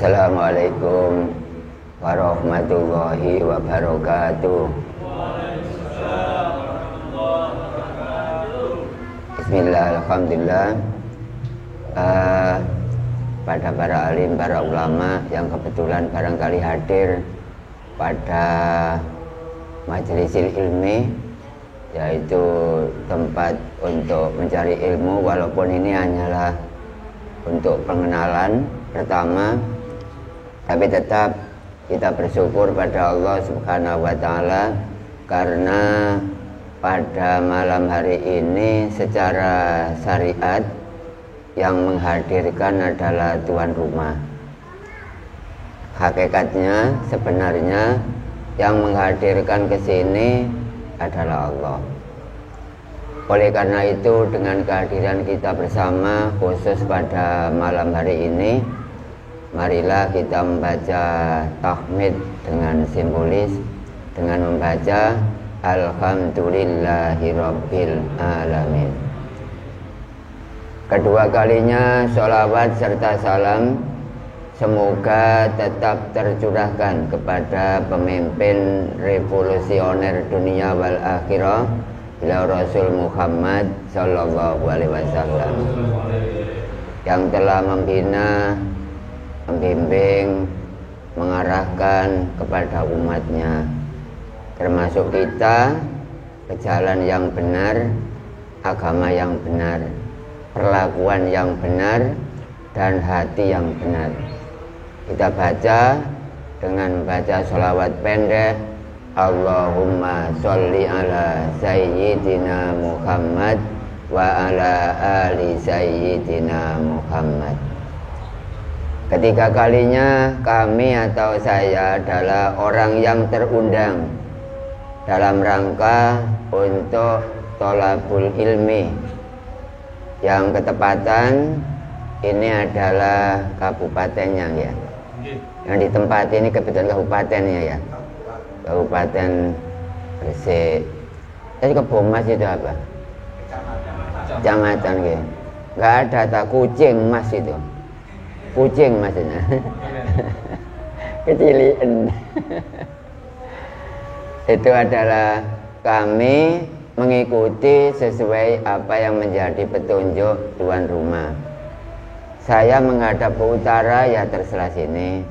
Assalamualaikum warahmatullahi wabarakatuh. Bismillah, alhamdulillah. Pada para alim, para ulama yang kebetulan barangkali hadir pada majelis ilmi, yaitu tempat untuk mencari ilmu, walaupun ini hanyalah untuk pengenalan pertama, tapi tetap kita bersyukur pada Allah Subhanahu wa Ta'ala karena pada malam hari ini secara syariat yang menghadirkan adalah tuan rumah. Hakikatnya sebenarnya yang menghadirkan ke sini adalah Allah. Oleh karena itu, dengan kehadiran kita bersama khusus pada malam hari ini, marilah kita membaca tahmid dengan simbolis, dengan membaca Alhamdulillahirabbil alamin. Kedua kalinya sholawat serta salam semoga tetap tercurahkan kepada pemimpin revolusioner dunia wal akhirah, beliau Rasul Muhammad Sallallahu Alaihi Wasallam, yang telah membina, membimbing, mengarahkan kepada umatnya, termasuk kita, ke jalan yang benar, agama yang benar, perlakuan yang benar, dan hati yang benar. Kita baca dengan membaca sholawat pendek, Allahumma sholli ala sayyidina Muhammad wa ala ali sayyidina Muhammad. Ketiga kalinya kami atau saya adalah orang yang terundang dalam rangka untuk thalabul ilmi, yang ketepatan ini adalah kabupatennya ya. Yang di tempat ini kebetulan kabupatennya ya. Kabupaten Gresik. Tapi Kebomas itu apa? Kecamatan gitu. Enggak ada tak kucing mas itu. Kucing maksudnya. Kecilian. Itu adalah kami mengikuti sesuai apa yang menjadi petunjuk tuan rumah. Saya menghadap ke utara, ya terserah sini.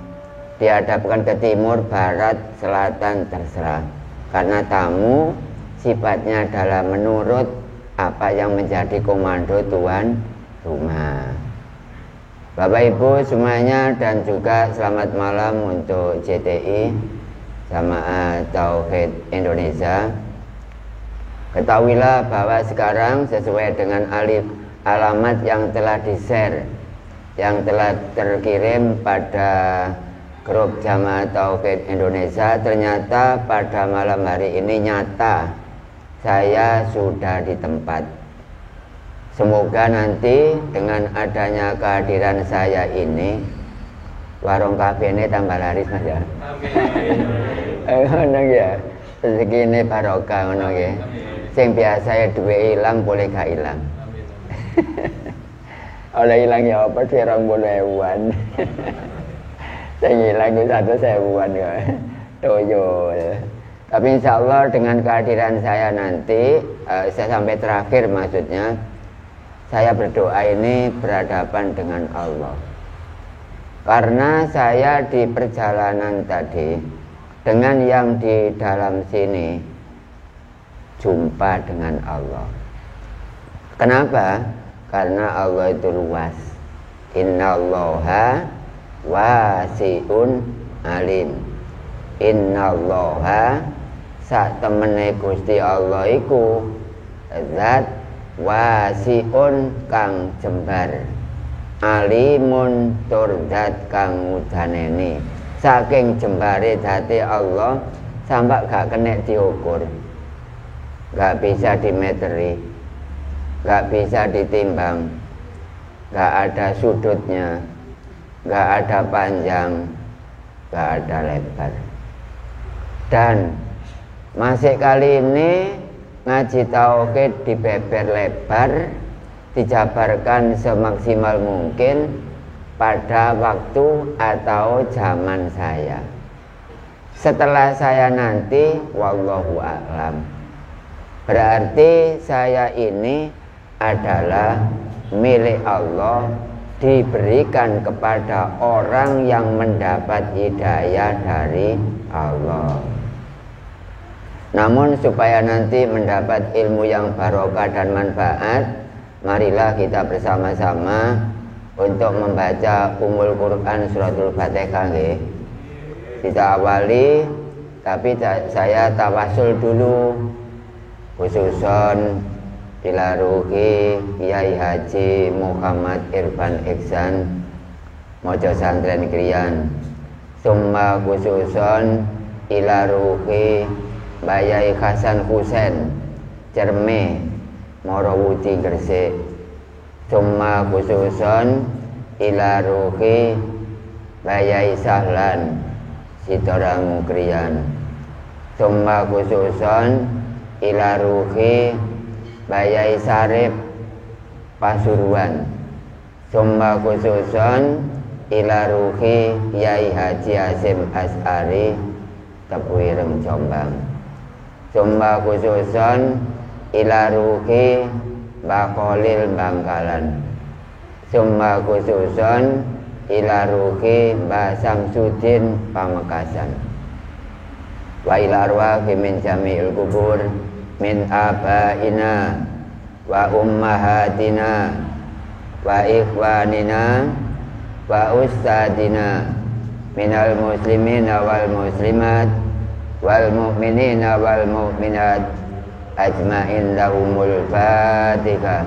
Dihadapkan ke timur, barat, selatan, terserah. Karena tamu sifatnya adalah menurut apa yang menjadi komando tuan rumah. Bapak Ibu semuanya, dan juga selamat malam untuk JTI Jamaah Tauhid Indonesia. Ketahuilah bahwa sekarang sesuai dengan alamat yang telah di-share, yang telah terkirim pada grup Jamaah Tauhid Indonesia, ternyata pada malam hari ini nyata saya sudah di tempat. Semoga nanti dengan adanya kehadiran saya ini, warung kafe ini tambah laris mas ya. Amin. Ya, rezeki ini barokah ngono ya. Sing biasa ya duwe ilang boleh gak ilang. Oleh ilang ya apa 20.000-an. Sing ilang itu 1.000-an ya. Toyo. Tapi insya Allah dengan kehadiran saya nanti, saya sampai terakhir maksudnya, saya berdoa ini berhadapan dengan Allah. Karena saya di perjalanan tadi dengan yang di dalam sini jumpa dengan Allah. Kenapa? Karena Allah itu luas. Innallaha wasi'un alim. Innallaha sak temene Gusti Allah iku zat wasi'un kang jembar, alimun tur zat kang mudaneni. Saking jembare dati Allah sampai gak kena diukur, gak bisa dimeteri, gak bisa ditimbang, gak ada sudutnya, gak ada panjang, gak ada lebar. Dan masih kali ini ngaji tauhid dibeber lebar, dijabarkan semaksimal mungkin pada waktu atau zaman saya. Setelah saya nanti wallahu a'lam. Berarti saya ini adalah milik Allah, diberikan kepada orang yang mendapat hidayah dari Allah. Namun supaya nanti mendapat ilmu yang barokah dan manfaat, marilah kita bersama-sama untuk membaca Ummul Quran Suratul Fatihah. Kita awali, tapi saya tawasul dulu, khususon dilaruhi Kiai Haji Muhammad Irfan Iksan Mojo Santren Krian, summa khususon ilaruhi Bayai Hasan Husen Cerme Morowudi Gresik, summa khususon ilaruhi Bayai Sahlan Sitorang Krian, summa khususon ilaruhi Bayai Sarip Pasuruan, summa khususon ilaruhi Yai Haji Hasim As'ari Tepuireng Jombang, summa khususon ilaruhi Bakolil Bangkalan, summa khususon ilaruhi Mbah Samsudin Pamekasan. Wa ilarwahi min jami'il kubur min abaina wa ummahatina wa ikhwanina wa ustadina minal muslimina wal muslimat wal mu'minina wal mu'minat ajma'in lahumul fatihah.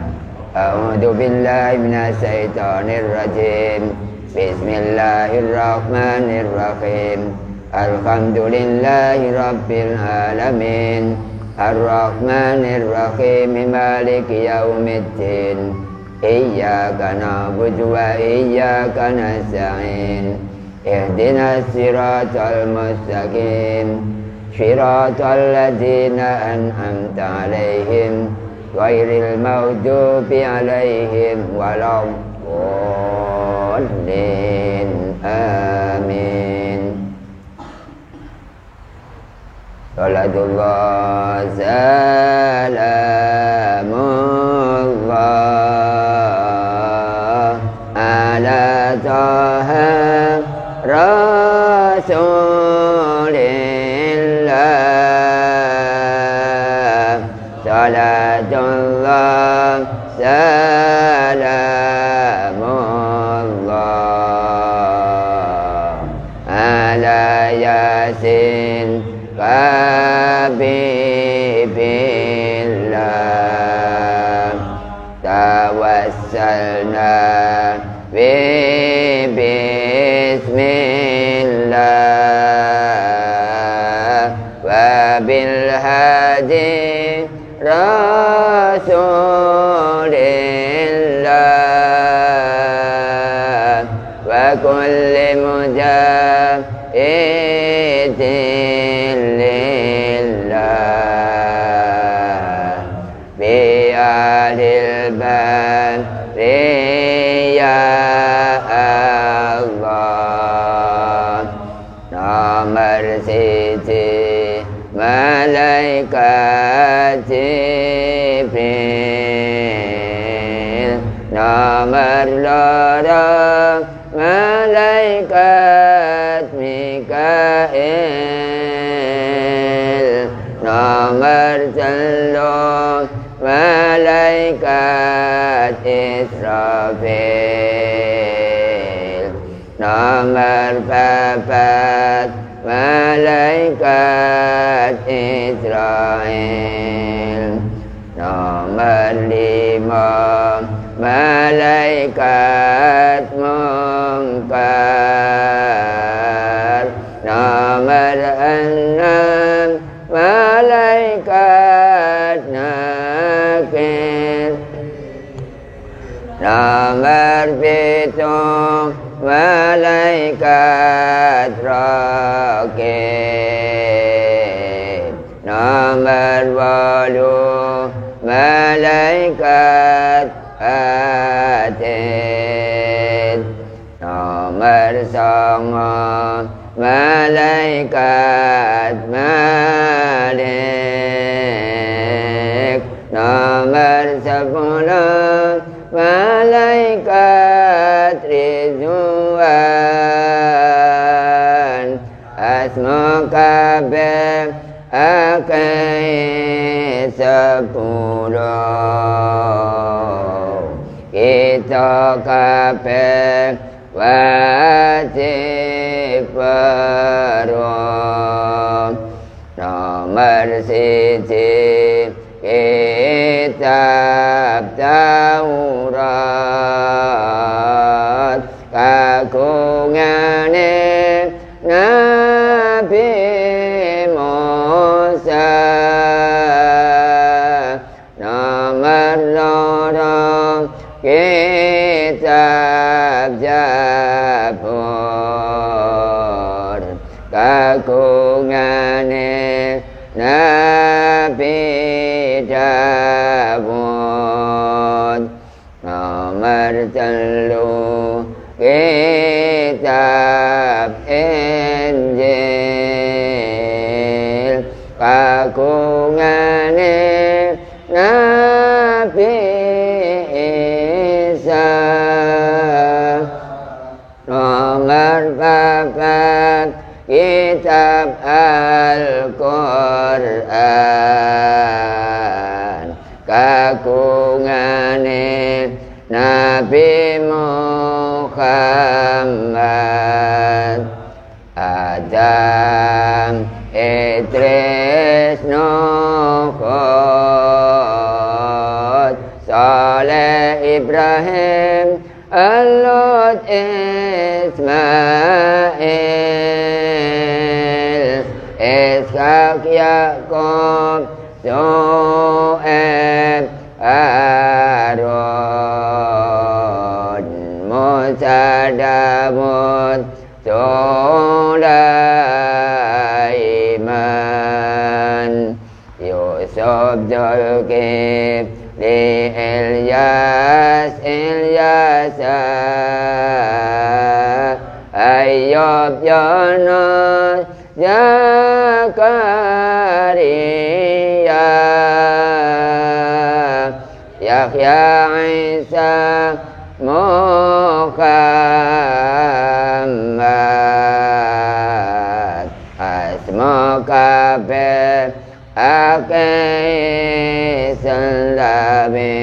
A'udzu billahi minasy syaithanir rajim. Bismillahirrahmanirrahim. Alhamdulillahi rabbil alamin. Ar-Rahmanir-Rahim. Maliki yaumiddin. Iyyaka na'budu wa iyyaka nasta'in. Ihdinas siratal mustaqim. Siratal ladzina an'amta 'alaihim ghairil maghdubi 'alaihim waladdallin. Amin. Salatullah salamullah ala taha rasulillah. Salatullah salamullah ala yasin habibillah. Tawassalna bismillah wa bil hadi rasulillah wa kulli mujahidin lillah bi alil bari ya Allah. Nomor siji malaikat Jibril, nomor loro malaikat Mikail, nomor telu malaikat Israfil, nomor papat malaikat Israel, nomor lima malaikat Munkar, nomor enam malaikat Nakir, nomor pitung malaikat Raqib, nomor wolu malaikat Atid, songo malaikat Malik. Nomor 10 malaikat Ridwan. Asma kabeh akeh 10. Kita kabeh wajib weruh. Nomor 1 kitab Taurat kagungane Nabi Musa. Nomor 2 kitab Zabur kagungane Nabi Dawud. Nomor 3 kitab Injil kagungane Nabi Isa. Nomor 4 kitab Al-Quran kagungane Nabi Muhammad. Adam, Idris, Nuh, Hud, Saleh, Ibrahim, Lut, Ismail, Ishak, Yakub, Shu'aib, Harun, Musa, Dawud, Sulaiman, Yusuf, Zulkifli, Ilyas, Ilyasa, Ayyub, Yunus, Zakaria, Yahya, Isa, Muhammad. Asma kabeh akeh selabe.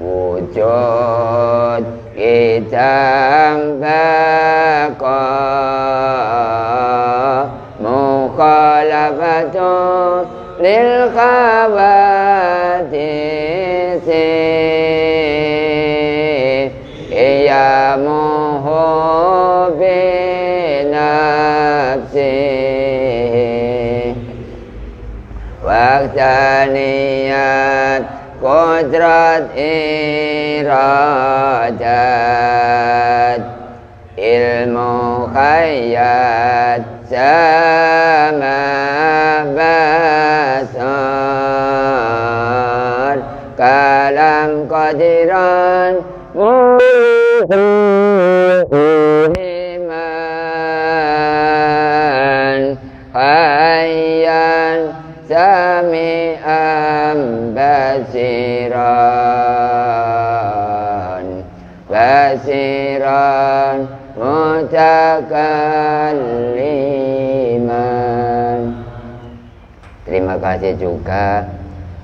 Wujud kitab baqa mukhalafatu lil khawatis ya binafsi waqtaniyat qudrat iradat ilmu khayyat sama basar kalam qadiran iman hayyan sami'an basiran mutakalliman. Terima kasih juga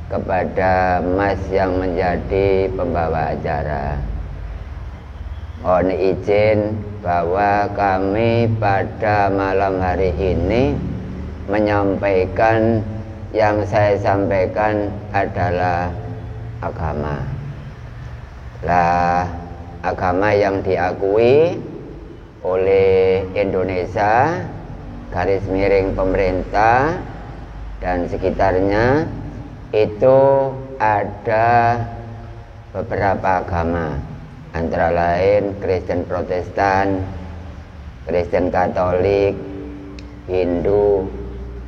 kepada Mas yang menjadi pembawa acara. Mohon izin bahwa kami pada malam hari ini menyampaikan yang saya sampaikan adalah agama. Lah, agama yang diakui oleh Indonesia, garis miring pemerintah dan sekitarnya itu ada beberapa agama, antara lain Kristen Protestan, Kristen Katolik, Hindu,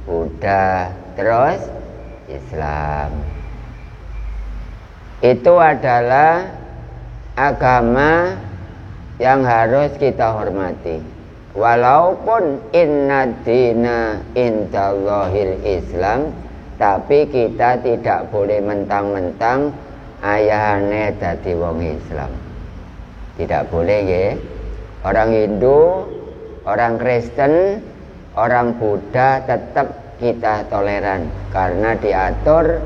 Buddha, terus Islam. Itu adalah agama yang harus kita hormati. Walaupun inna dina indallahil Islam, tapi kita tidak boleh mentang-mentang ayahane dadi wong Islam. Tidak boleh ya. Orang Hindu, orang Kristen, orang Buddha tetap kita toleran karena diatur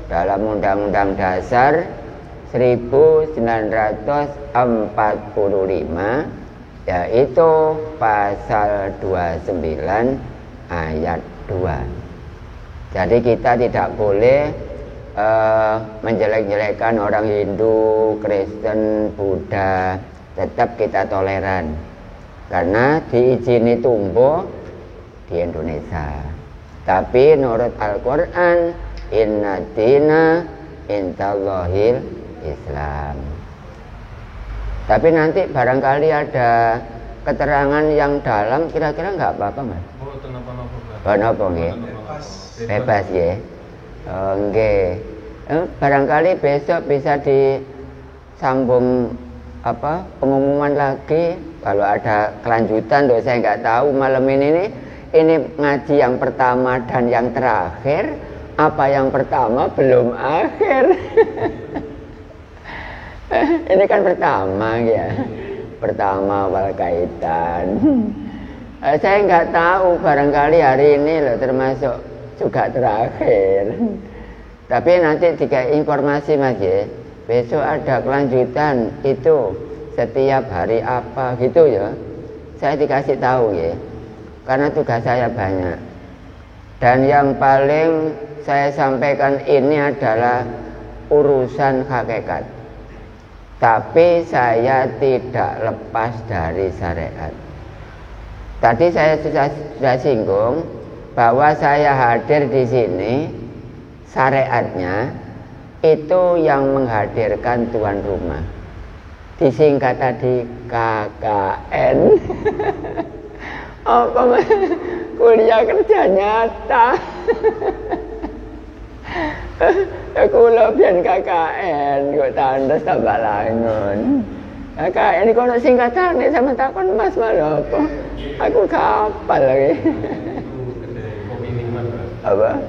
dalam Undang-Undang Dasar 1945, yaitu pasal 29 ayat 2. Jadi kita tidak boleh menjelek-jelekan orang Hindu, Kristen, Buddha, tetap kita toleran karena diizini tumbuh di Indonesia. Tapi menurut Al-Quran, inna dina indallahil Islam. Tapi nanti barangkali ada keterangan yang dalam, kira-kira nggak apa-apa mas? Kenapa nggih? Bebas ya. Nggih. Barangkali besok bisa disambung pengumuman lagi kalau ada kelanjutan. Saya nggak tahu malam ini ngaji yang pertama dan yang terakhir. Apa yang pertama belum akhir. Ini kan pertama ya, pertama awal kaitan. Saya nggak tahu, barangkali hari ini loh termasuk juga terakhir. Tapi nanti jika informasi mas ya, besok ada kelanjutan itu setiap hari apa gitu ya, saya dikasih tahu ya, karena tugas saya banyak. Dan yang paling saya sampaikan ini adalah urusan hakikat. Tapi saya tidak lepas dari syariat. Tadi saya sudah singgung bahwa saya hadir di sini, syariatnya itu yang menghadirkan tuan rumah. Disingkat tadi KKN. Apa kuliah kerja nyata. Kula biyen KKN kok tandas tambah langun. KKN iku ono singkatane sama takon Mas malah apa? Aku kapal lagi. Apa?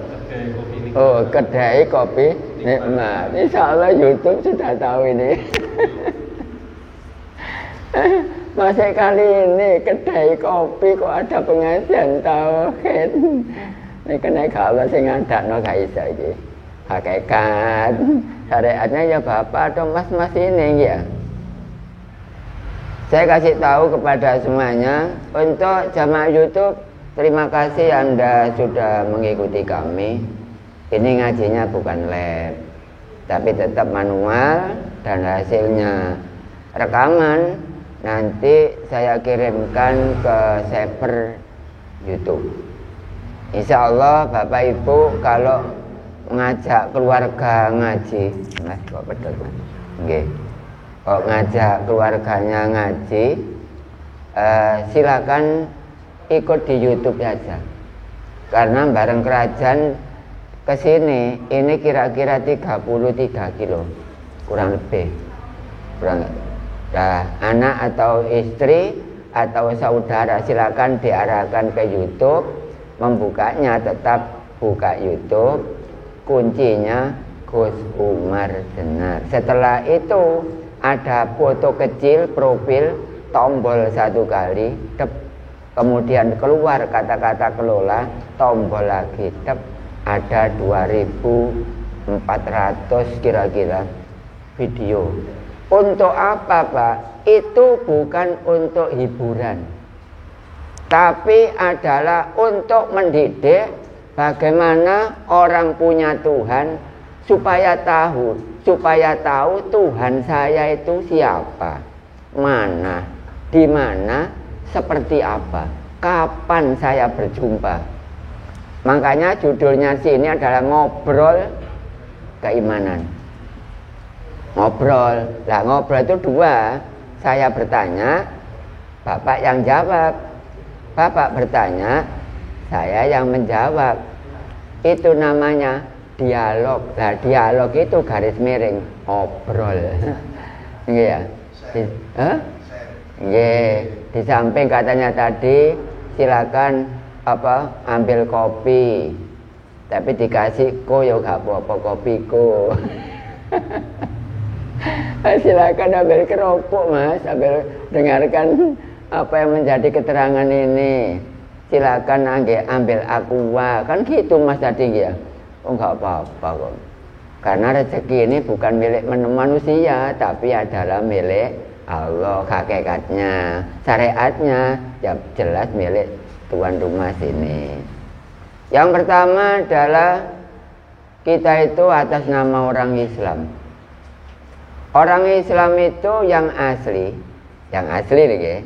Oh, kedai kopi nikmat. Insyaallah YouTube sudah tahu ini. Masa kali ini kedai kopi kok ada pengajian tauhid. Ini kena kalau sing ngadakno gak iso iki. Hakikat syariatnya ya Bapak atau Mas-mas ini ya. Saya kasih tahu kepada semuanya untuk jamaah YouTube, terima kasih Anda sudah mengikuti kami. Ini ngajinya bukan lab, tapi tetap manual dan hasilnya rekaman. Nanti saya kirimkan ke server YouTube. Insya Allah Bapak Ibu kalau ngajak keluarga ngaji, mas kok pedot mas, nggih. Kok ngajak keluarganya ngaji, silakan ikut di YouTube saja. Karena bareng kerajaan kesini, ini kira-kira 33 kilo, kurang lebih, Nah, anak atau istri atau saudara silakan diarahkan ke YouTube. Membukanya tetap buka YouTube, kuncinya Gus Umar Jenar. Setelah itu ada foto kecil profil, tombol satu kali, tep. Kemudian keluar kata-kata kelola, tombol lagi, tep. Ada 2400 kira-kira video. Untuk apa Pak? Itu bukan untuk hiburan, tapi adalah untuk mendidik bagaimana orang punya Tuhan supaya tahu Tuhan saya itu siapa, mana, di mana, seperti apa, kapan saya berjumpa. Makanya judulnya sini adalah ngobrol keimanan. Ngobrol itu dua. Saya bertanya, Bapak yang jawab. Bapak bertanya, saya yang menjawab. Itu namanya dialog. Nah, dialog itu garis miring, ngobrol. Iya. Nggih, di samping katanya tadi silakan ambil kopi. Tapi dikasih ko ya gak apa-apa kopiku. Silakan ambil keropok Mas, ambil dengarkan apa yang menjadi keterangan ini. Silakan ambil aqua, kan gitu Mas tadi ya. Oh enggak apa-apa kok. Karena rezeki ini bukan milik manusia, tapi adalah milik Allah. Hakikatnya, syariatnya ya jelas milik tuan rumah sini. Yang pertama adalah kita itu atas nama orang Islam. Orang Islam itu yang asli nih,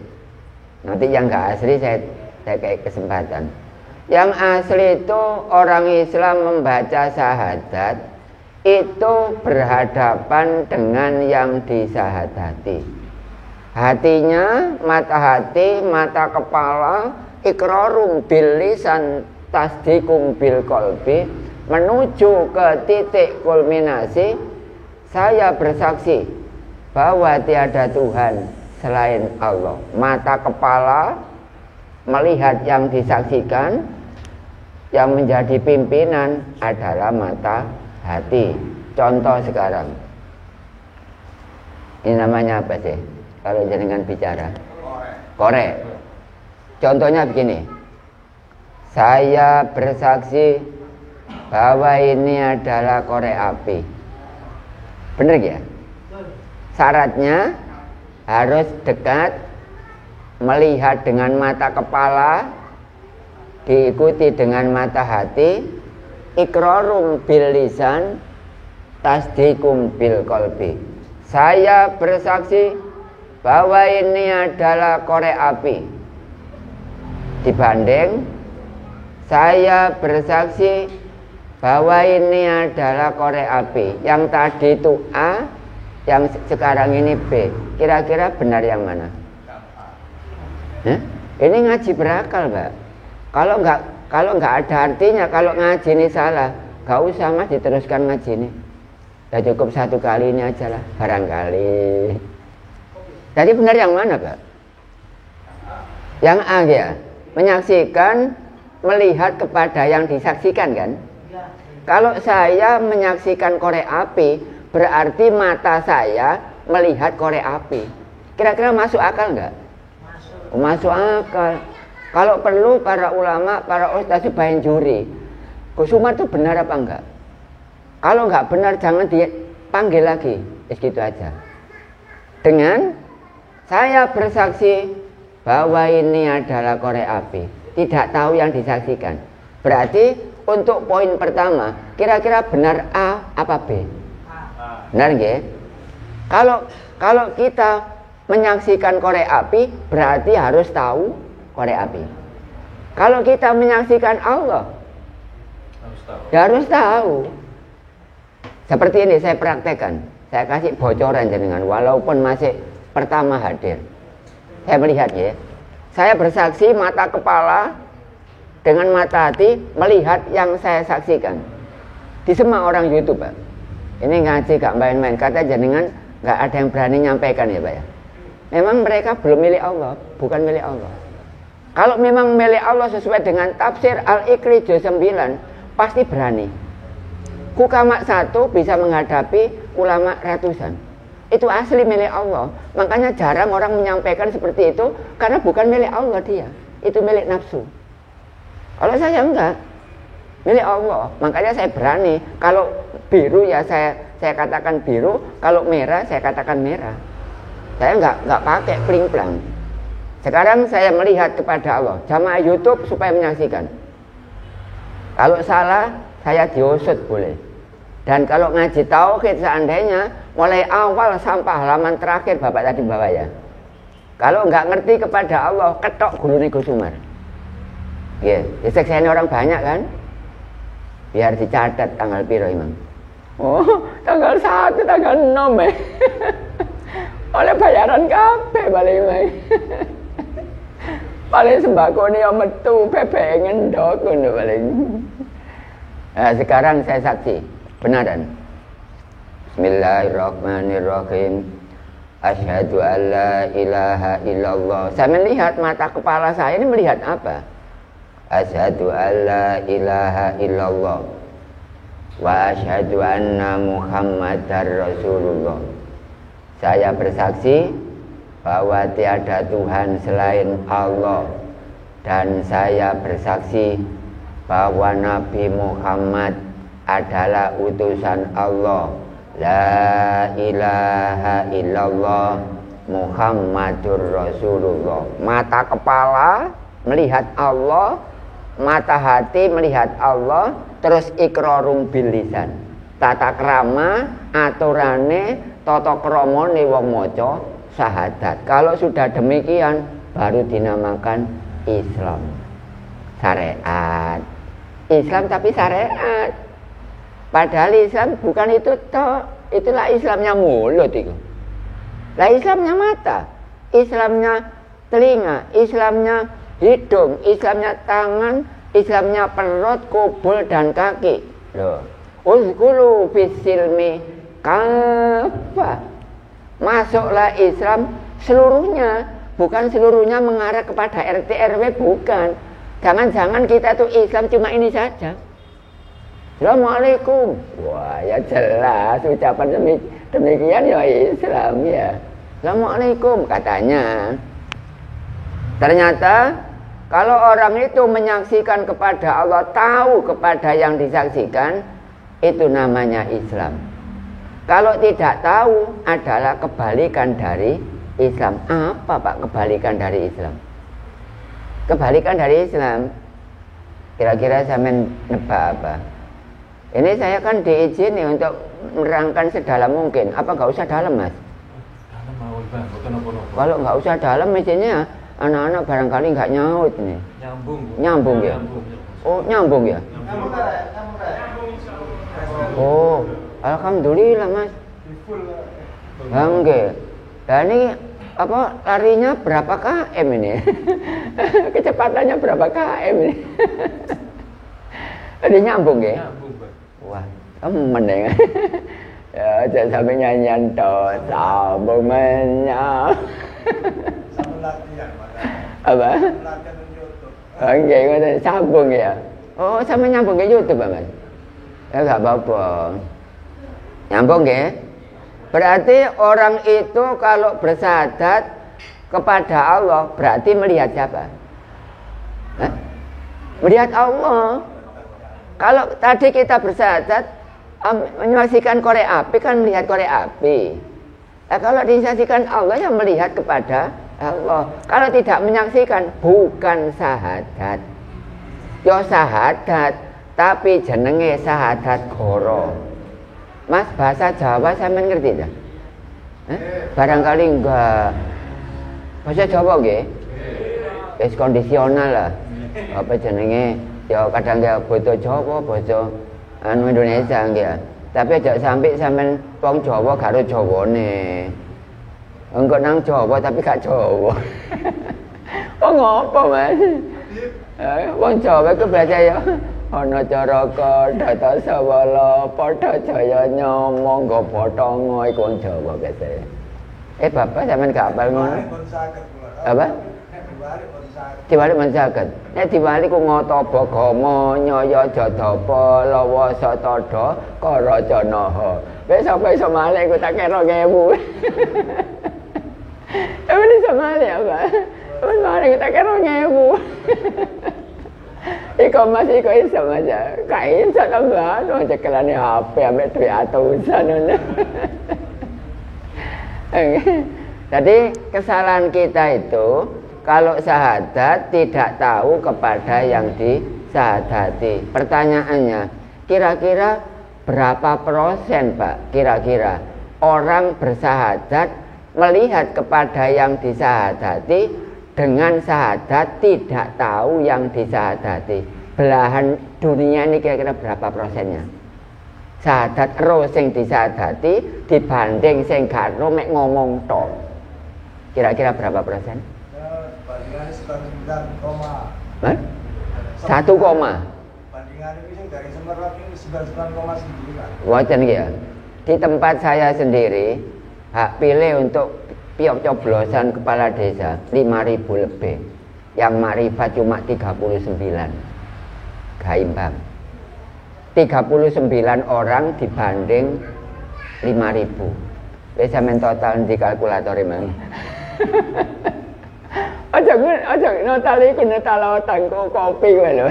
nanti yang nggak asli saya kayak kesempatan. Yang asli itu orang Islam membaca syahadat itu berhadapan dengan yang disahadati. Hatinya, mata hati, mata kepala, iqrarum bil lisan, tasdiqum bil qalbi, menuju ke titik kulminasi. Saya bersaksi bahwa tiada Tuhan selain Allah. Mata kepala melihat yang disaksikan, yang menjadi pimpinan adalah mata hati. Contoh sekarang, ini namanya apa sih kalau jenengan bicara? Korek. Contohnya begini, saya bersaksi bahwa ini adalah korek api. Bener ya? Syaratnya harus dekat, melihat dengan mata kepala, diikuti dengan mata hati, iqrarum bil lisan, tasdiqum bil qalbi. Saya bersaksi bahwa ini adalah korek api. Dibanding saya bersaksi bahwa ini adalah korek api. Yang tadi itu A, yang sekarang ini B. Kira-kira benar yang mana? Ini ngaji berakal, Mbak. Kalau nggak ada artinya, kalau ngaji ini salah, nggak usah Mas diteruskan ngaji ini. Ya cukup satu kali ini aja lah, barangkali. Jadi benar yang mana, Mbak? Yang A ya, menyaksikan, melihat kepada yang disaksikan kan? Kalau saya menyaksikan korek api, berarti mata saya melihat korek api. Kira-kira masuk akal nggak? Masuk akal. Kalau perlu para ulama, para ustaz sebayin juri. Gus Umar itu benar apa enggak? Kalau nggak benar jangan dipanggil lagi. Gitu aja. Dengan saya bersaksi bahwa ini adalah korek api, tidak tahu yang disaksikan. Berarti untuk poin pertama, kira-kira benar A apa B? Benar nggih? Kalau kita menyaksikan korek api, berarti harus tahu korek api. Kalau kita menyaksikan Allah, harus tahu. Seperti ini saya praktekkan. Saya kasih bocoran jenengan, walaupun masih pertama hadir. Saya melihat ya. Saya bersaksi mata kepala dengan mata hati melihat yang saya saksikan. Di semua orang YouTube, Pak. Ini ngaji gak main-main. Kata jenengan gak ada yang berani nyampaikan ya, Pak ya. Memang mereka belum milik Allah, bukan milik Allah. Kalau memang milik Allah sesuai dengan tafsir Al-Iqri juz 9, pasti berani. Hukama satu bisa menghadapi ulama ratusan. Itu asli milik Allah. Makanya jarang orang menyampaikan seperti itu, karena bukan milik Allah dia. Itu milik nafsu. Kalau saya enggak, milik Allah. Makanya saya berani. Kalau biru ya saya katakan biru. Kalau merah saya katakan merah. Saya enggak pakai pling-plang. Sekarang saya melihat kepada Allah. Jamaah YouTube supaya menyaksikan. Kalau salah saya diusut boleh. Dan kalau ngaji tauhid seandainya mulai awal sampai halaman terakhir Bapak tadi bawa ya. Kalau enggak ngerti kepada Allah, ketok gulune Gus Umar. Ya, disekseni orang banyak kan? Biar dicatat tanggal piro Imam. Oh, tanggal 1, tanggal 6 ya. Oleh bayaran kabeh balik Imam. Paling sembako ini yang metu bebek ngendok ngono paling. Nah, sekarang saya saksi benaran. Bismillahirrahmanirrahim. Asyhadu an la ilaha illallah. Saya melihat, mata kepala saya ini melihat apa? Asyhadu an la ilaha illallah wa asyhadu anna Muhammadar Rasulullah. Saya bersaksi bahwa tiada Tuhan selain Allah, dan saya bersaksi bahwa Nabi Muhammad adalah utusan Allah. La ilaha illallah Muhammadur Rasulullah. Mata kepala melihat Allah, mata hati melihat Allah, terus iqrarung bil lisan. Tata krama aturane tata kramane wong maca syahadat. Kalau sudah demikian baru dinamakan Islam. Syariat. Islam tapi syariat. Padahal Islam bukan itu toh. Itulah Islamnya mulut itu. Lah Islamnya mata, Islamnya telinga, Islamnya hidung, Islamnya tangan, Islamnya perut, kubul dan kaki. Loh. Uzkuru fisilmi kafa. Masuklah Islam seluruhnya, bukan seluruhnya mengarah kepada RT RW, bukan. Jangan-jangan kita tuh Islam cuma ini saja. Assalamualaikum. Wah, ya jelas ucapan demikian ya Islam ya. Assalamualaikum katanya. Ternyata kalau orang itu menyaksikan kepada Allah, tahu kepada yang disaksikan, itu namanya Islam. Kalau tidak tahu adalah kebalikan dari Islam. Apa Pak kebalikan dari Islam? Kebalikan dari Islam, kira-kira saya menebak apa? Ini saya kan diizini untuk menerangkan sedalam mungkin. Apa nggak usah dalam, Mas? Kalau nggak usah dalam, mestinya anak-anak barangkali nggak nyaut nih. Nyambung ya? Oh, nyambung ya? Oh, alhamdulillah, Mas. Oke. Dan ini apa larinya berapa km ini? Kecepatannya berapa km ini? Ada nyambung ya? Wah, temen ya. Ya, jangan sampai nyanyian toh, sambung menyambung. Apa? Oke, sambung ya. Oh, sama nyambung ke YouTube, Mas? Ya nggak apa-apa. Nyambung ya? Berarti orang itu kalau bersyahadat kepada Allah berarti melihat siapa? Hah? Melihat Allah. Kalau tadi kita bersyahadat menyaksikan korek api kan melihat korek api. Nah, kalau disaksikan Allah yang melihat kepada Allah. Kalau tidak menyaksikan bukan syahadat. Yo syahadat tapi jenenge syahadat goro. Mas bahasa Jawa saya mengerti tak? Barangkali enggak. Bahasa Jawa nggih? Wis kondisional lah. Apa jenenge? Ya kadang ya basa Jawa, basa Indonesia nggih. Tapi aja sampai sampean wong Jawa karo Jawane. Engko nang Jawa tapi gak Jawa. Oh ngopo, Mas? Wong Jawa ku biasa ya ana caraka data sawala padha jaya nyomong go potongo iku wong Jawa biasa. Bapak sampean gak apal ngono? Apa? Diwali menjagat. Nek diwali ku ngotoba gama nyaya jadapa lawa satada karajanaha. Wis sampe iso malih ku tak kira 2000. Wis iso malih apa? Wis malih ku tak kira 2000. Iko masih iko iso aja. Ka iso tambah no cekelane HP ambek duit atusan ngono. Jadi kesalahan kita itu kalau syahadat tidak tahu kepada yang disyahadati. Pertanyaannya, kira-kira berapa persen, Pak? Kira-kira orang bersyahadat melihat kepada yang disyahadati dengan syahadat tidak tahu yang disyahadati. Belahan dunia ini kira-kira berapa persennya? Syahadat ro sing disyahadati dibanding sing gak ro mek ngomong tok. Kira-kira berapa persen? 1 koma. Bandingan ini dari Semeru ini 99,9. Wajan ya. Di tempat saya sendiri hak pilih untuk coblosan kepala desa 5.000 lebih. Yang makrifat cuma 39. Gak imbang. 39 orang dibanding 5.000. Wis sampean total di kalkulator mang. Aja total iku total tangko kopi wae lho.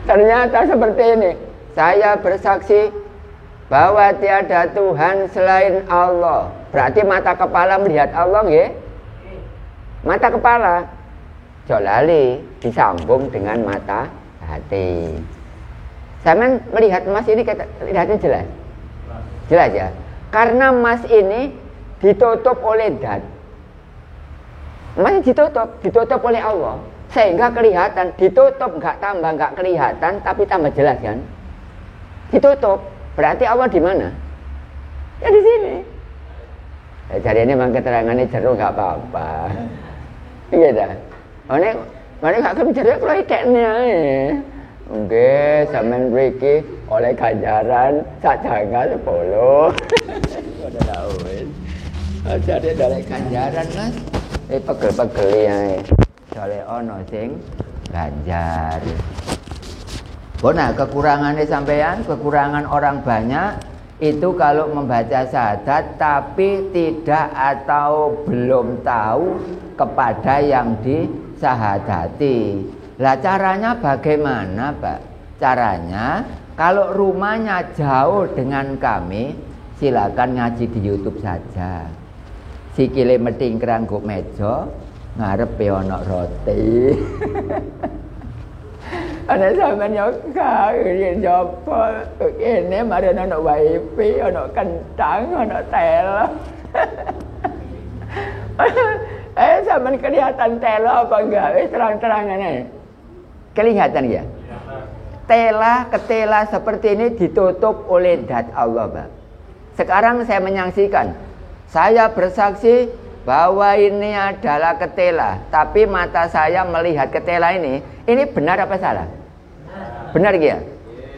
Ternyata seperti ini. Saya bersaksi bahwa tiada Tuhan selain Allah. Berarti mata kepala melihat Allah nggih? Mata kepala. Jolali disambung dengan mata hati. Sampean melihat emas ini lihatnya jelas? Jelas ya? Karena emas ini ditutup oleh zat. Emas ditutup oleh Allah. Sehingga kelihatan, ditutup enggak tambah enggak kelihatan tapi tambah jelas kan? Ditutup. Berarti Allah di mana? Ya di sini. Ya, jadi ini memang keterangannya jeruk enggak apa-apa. Iya dah. Mana gak akan bicara kalau ideknya Oke, sampean mriki oleh ganjaran sajangga 10. Udah tahu wis. Jadi oleh ganjaran Mas. Pegel-pegel ae. Soale ana sing ganjar. Nah, kekurangannya sampean, kekurangan orang banyak itu kalau membaca syahadat tapi tidak atau belum tahu kepada yang disahadati. Lah caranya bagaimana, Pak? Caranya kalau rumahnya jauh dengan kami, silakan ngaji di YouTube saja. Sikile metingkrang nggo meja, ngarepe ana roti. Ana sampeyan yo kaya jopo kene mari ana wifi, ana kentang, ana telo. Sampeyan kelihatan telo apa enggak? Wis terang-terangan ae. Kelihatan ya? Ketela seperti ini ditutup oleh zat Allah, Pak. Sekarang saya menyaksikan, saya bersaksi bahwa ini adalah ketela, tapi mata saya melihat ketela ini benar apa salah? Benar ya?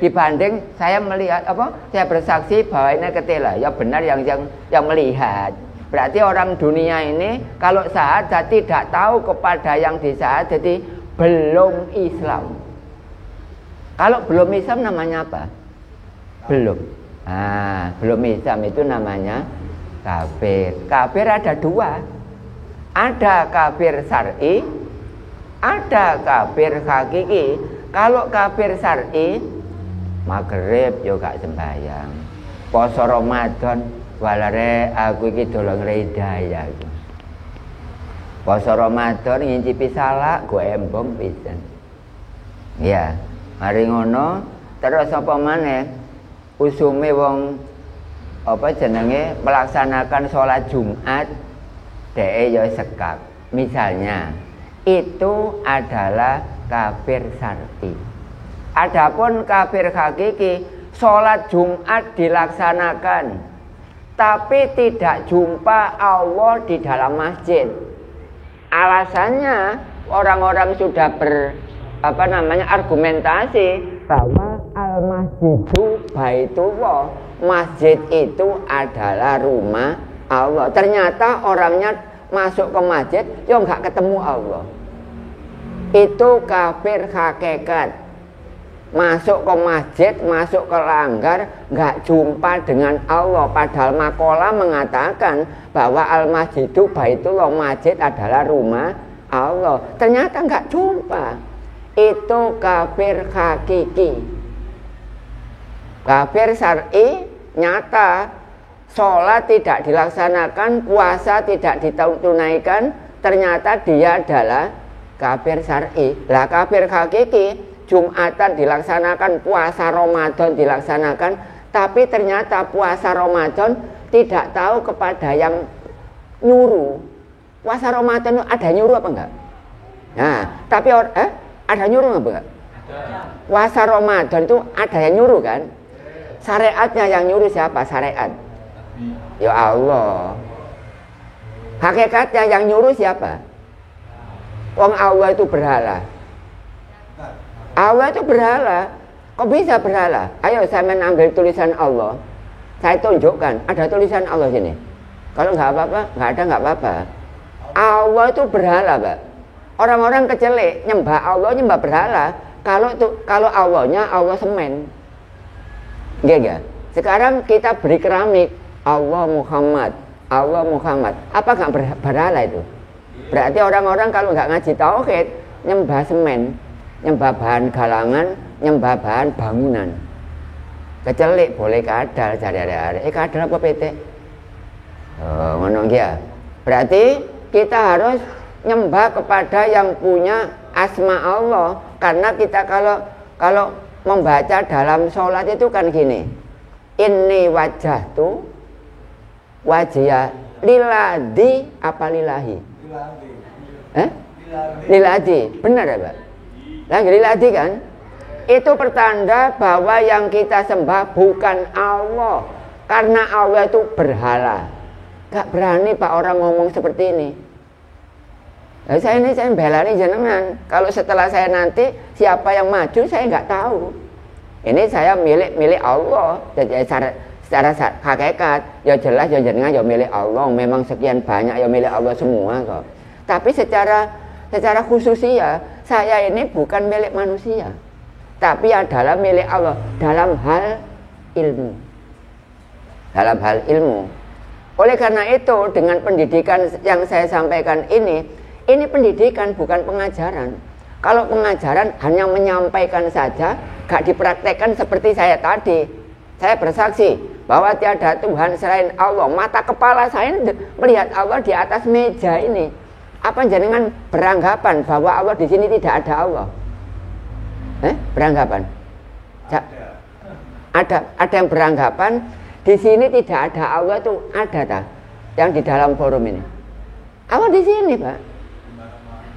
Dibanding saya melihat apa? Saya bersaksi bahwa ini ketela, ya benar yang melihat. Berarti orang dunia ini kalau syahadat tidak tahu kepada yang disahadati belum Islam. Kalau belum Islam namanya apa? Belum. Belum Islam itu namanya kafir. Kafir ada dua. Ada kafir syar'i, ada kafir hakiki. Kalau kafir syar'i, maghrib yo gak sembahyang. Poso Ramadan walare aku iki dolong hidayah. Poso Ramadan ngincipi salak go embong pisan. Ya, mari ngono terus apa maneh usume wong apa jenenge melaksanakan sholat Jumat dhek ya sekak. Misalnya itu adalah kafir syar'i. Adapun kafir hakiki, sholat Jumat dilaksanakan tapi tidak jumpa Allah di dalam masjid. Alasannya orang-orang sudah argumentasi bahwa al-masjidu baitullah. Masjid itu adalah rumah Allah. Ternyata orangnya masuk ke masjid, ya nggak ketemu Allah. Itu kafir hakikat. Masuk ke masjid, masuk ke langgar, nggak jumpa dengan Allah. Padahal makalah mengatakan bahwa al-masjidu baitullah, masjid adalah rumah Allah. Ternyata nggak jumpa. Itu kafir hakiki. Kafir syar'i nyata, sholat tidak dilaksanakan, puasa tidak ditunaikan, ternyata dia adalah kafir syar'i. Lah kafir hakiki, Jumatan dilaksanakan, puasa Ramadan dilaksanakan, tapi ternyata puasa Ramadan tidak tahu kepada yang nyuruh. Puasa Ramadan ada nyuruh apa enggak? Nah, tapi ada nyuruh apa enggak? Puasa Ramadan itu ada yang nyuruh kan? Syariatnya yang nyuruh siapa? Syariat. Ya Allah. Hakikatnya yang nyuruh siapa? Wong Allah itu berhala. Allah itu berhala. Kok bisa berhala? Ayo saya mengambil tulisan Allah. Saya tunjukkan, ada tulisan Allah sini. Kalau nggak apa-apa, nggak apa-apa. Allah itu berhala, Pak. Orang-orang kecelik nyembah Allah, nyembah berhala. Kalau Allahnya Allah semen. Enggak. Sekarang kita beri keramik Allah Muhammad. Apa nggak berhala itu? Berarti orang-orang kalau nggak ngaji tauhid, nyembah semen, nyembah bahan galangan, nyembah bahan bangunan. Kecelik boleh kadal cari hari-hari. Kadal apa PT? Oh, ngono ya. Berarti kita harus nyembah kepada yang punya asma Allah. Karena kita kalau membaca dalam sholat itu kan gini. Inni wajjahtu wajhiya lilladzi apa lillahi? Lilladzi. Benar ya, Pak? Lagi lilladzi kan? Itu pertanda bahwa yang kita sembah bukan Allah. Karena Allah itu berhala. Gak berani Pak orang ngomong seperti ini. Nah, saya belani jenengan. Kalau setelah saya nanti siapa yang maju saya nggak tahu. Ini saya milik Allah. Jadi secara hakikat ya jelas ya jenengan ya milik Allah. Memang sekian banyak ya milik Allah semua kok. Tapi secara khususnya saya ini bukan milik manusia. Tapi adalah milik Allah dalam hal ilmu. Dalam hal ilmu. Oleh karena itu dengan pendidikan yang saya sampaikan ini pendidikan bukan pengajaran. Kalau pengajaran hanya menyampaikan saja, gak dipraktekkan seperti saya tadi. Saya bersaksi bahwa tiada Tuhan selain Allah. Mata kepala saya melihat Allah di atas meja ini. Apa jenengan beranggapan bahwa Allah di sini tidak ada Allah? Beranggapan? Ada yang beranggapan di sini tidak ada Allah itu ada tak? Yang di dalam forum ini. Allah di sini, Pak.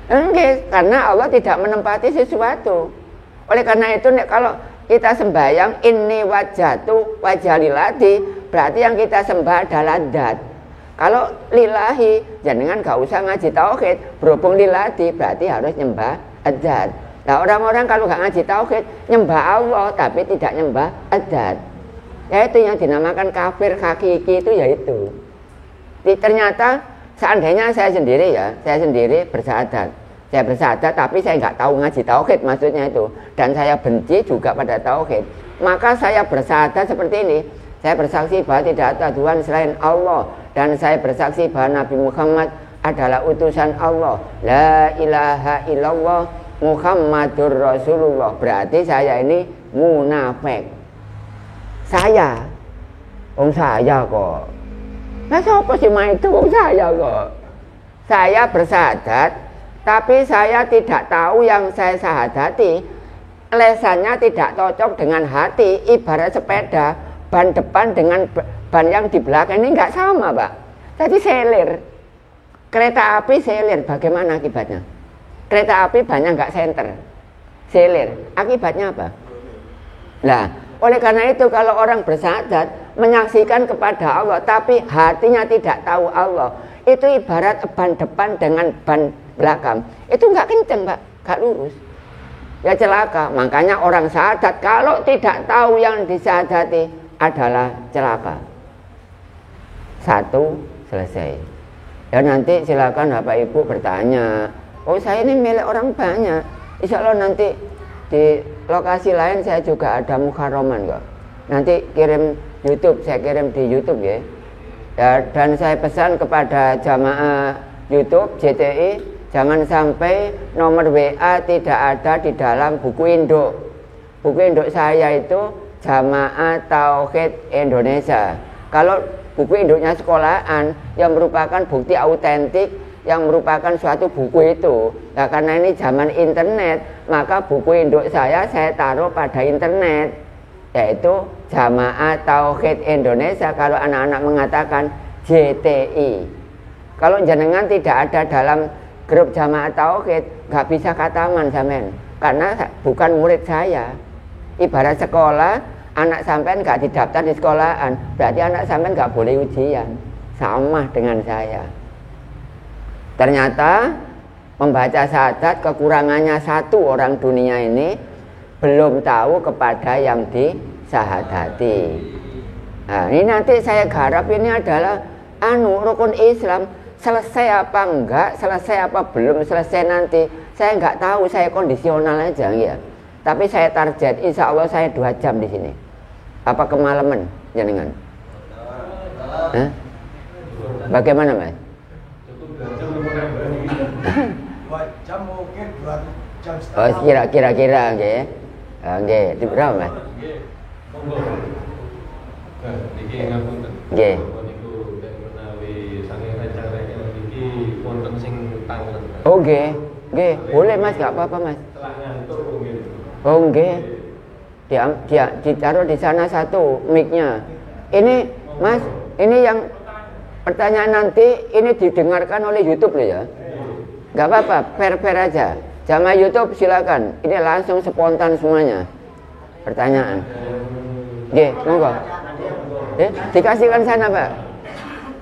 Enggak, karena Allah tidak menempati sesuatu. Oleh karena itu kalau kita sembahyang inni wajjahtu wajha lilladzi, berarti yang kita sembah adalah zat. Kalau lillahi, jangan gak usah ngaji tauhid, berhubung lilladzi berarti harus nyembah zat. Nah, orang-orang kalau gak ngaji tauhid, nyembah Allah tapi tidak nyembah zat. Yaitu yang dinamakan kafir hakiki itu yaitu. Ternyata seandainya saya sendiri bersahadat. Saya bersahadat tapi saya nggak tahu ngaji tauhid maksudnya itu. Dan saya benci juga pada tauhid. Maka saya bersahadat seperti ini. Saya bersaksi bahwa tidak ada Tuhan selain Allah. Dan saya bersaksi bahwa Nabi Muhammad adalah utusan Allah. La ilaha illallah Muhammadur Rasulullah. Berarti saya ini munafik. Saya kok. Nah siapa sih main itu? Saya kok. Saya bersahadat, tapi saya tidak tahu yang saya sahadati. Lesannya tidak cocok dengan hati. Ibarat sepeda, ban depan dengan ban yang di belakang ini nggak sama, Pak. Jadi selir. Kereta api selir, bagaimana akibatnya? Kereta api bannya nggak senter, selir. Akibatnya apa? Nah, oleh karena itu kalau orang bersahadat menyaksikan kepada Allah tapi hatinya tidak tahu Allah, itu ibarat ban depan dengan ban belakang. Itu nggak kenceng, Pak, nggak lurus. Ya celaka. Makanya orang syahadat kalau tidak tahu yang disyahadati adalah celaka. Satu, selesai. Ya nanti silakan Bapak Ibu bertanya. Oh saya ini milik orang banyak. Insya Allah nanti di lokasi lain saya juga ada mukharoman kok. Nanti kirim YouTube, saya kirim di YouTube ya. Dan saya pesan kepada jamaah YouTube JTI, jangan sampai nomor WA tidak ada di dalam buku induk. Buku induk saya itu Jamaah Tauhid Indonesia. Kalau buku induknya sekolahan yang merupakan bukti autentik, yang merupakan suatu buku itu. Nah, karena ini zaman internet, maka buku induk saya taruh pada internet, yaitu Jamaah Tauhid Indonesia. Kalau anak-anak mengatakan JTI. Kalau jenengan tidak ada dalam grup Jamaah Tauhid, nggak bisa kataman sampean, karena bukan murid saya. Ibarat sekolah, anak sampean nggak didaftar di sekolahan, berarti anak sampean nggak boleh ujian, sama dengan saya. Ternyata membaca syahadat kekurangannya satu orang dunia ini belum tahu kepada yang disahadati. Nah, ini nanti saya garap ini adalah rukun Islam. Selesai apa enggak, selesai apa belum selesai nanti, saya enggak tahu, saya kondisional aja ya. Tapi saya target, insya Allah saya 2 jam di sini. Apa kemalaman jenengan? Hah? Bagaimana Mas? 2 jam mungkin 2 jam setengah. Oh kira-kira nggih. Nggih, di berapa Mas? Nggih. Monggo. Niki ngapunten. Nggih. Niku menawi saking rencana niki wonten sing tangen. Oh nggih. Nggih, boleh Mas, enggak apa-apa Mas. Setelah ngantuk mungkin. Oh nggih. Dia ditaruh di sana satu mic-nya. Ini Mas, ini yang pertanyaan nanti ini didengarkan oleh YouTube loh ya. Enggak apa-apa, fair-fair aja. Jamaah YouTube silakan. Ini langsung spontan semuanya. Pertanyaan. Nggih, monggo. Dikasihkan sana, Pak.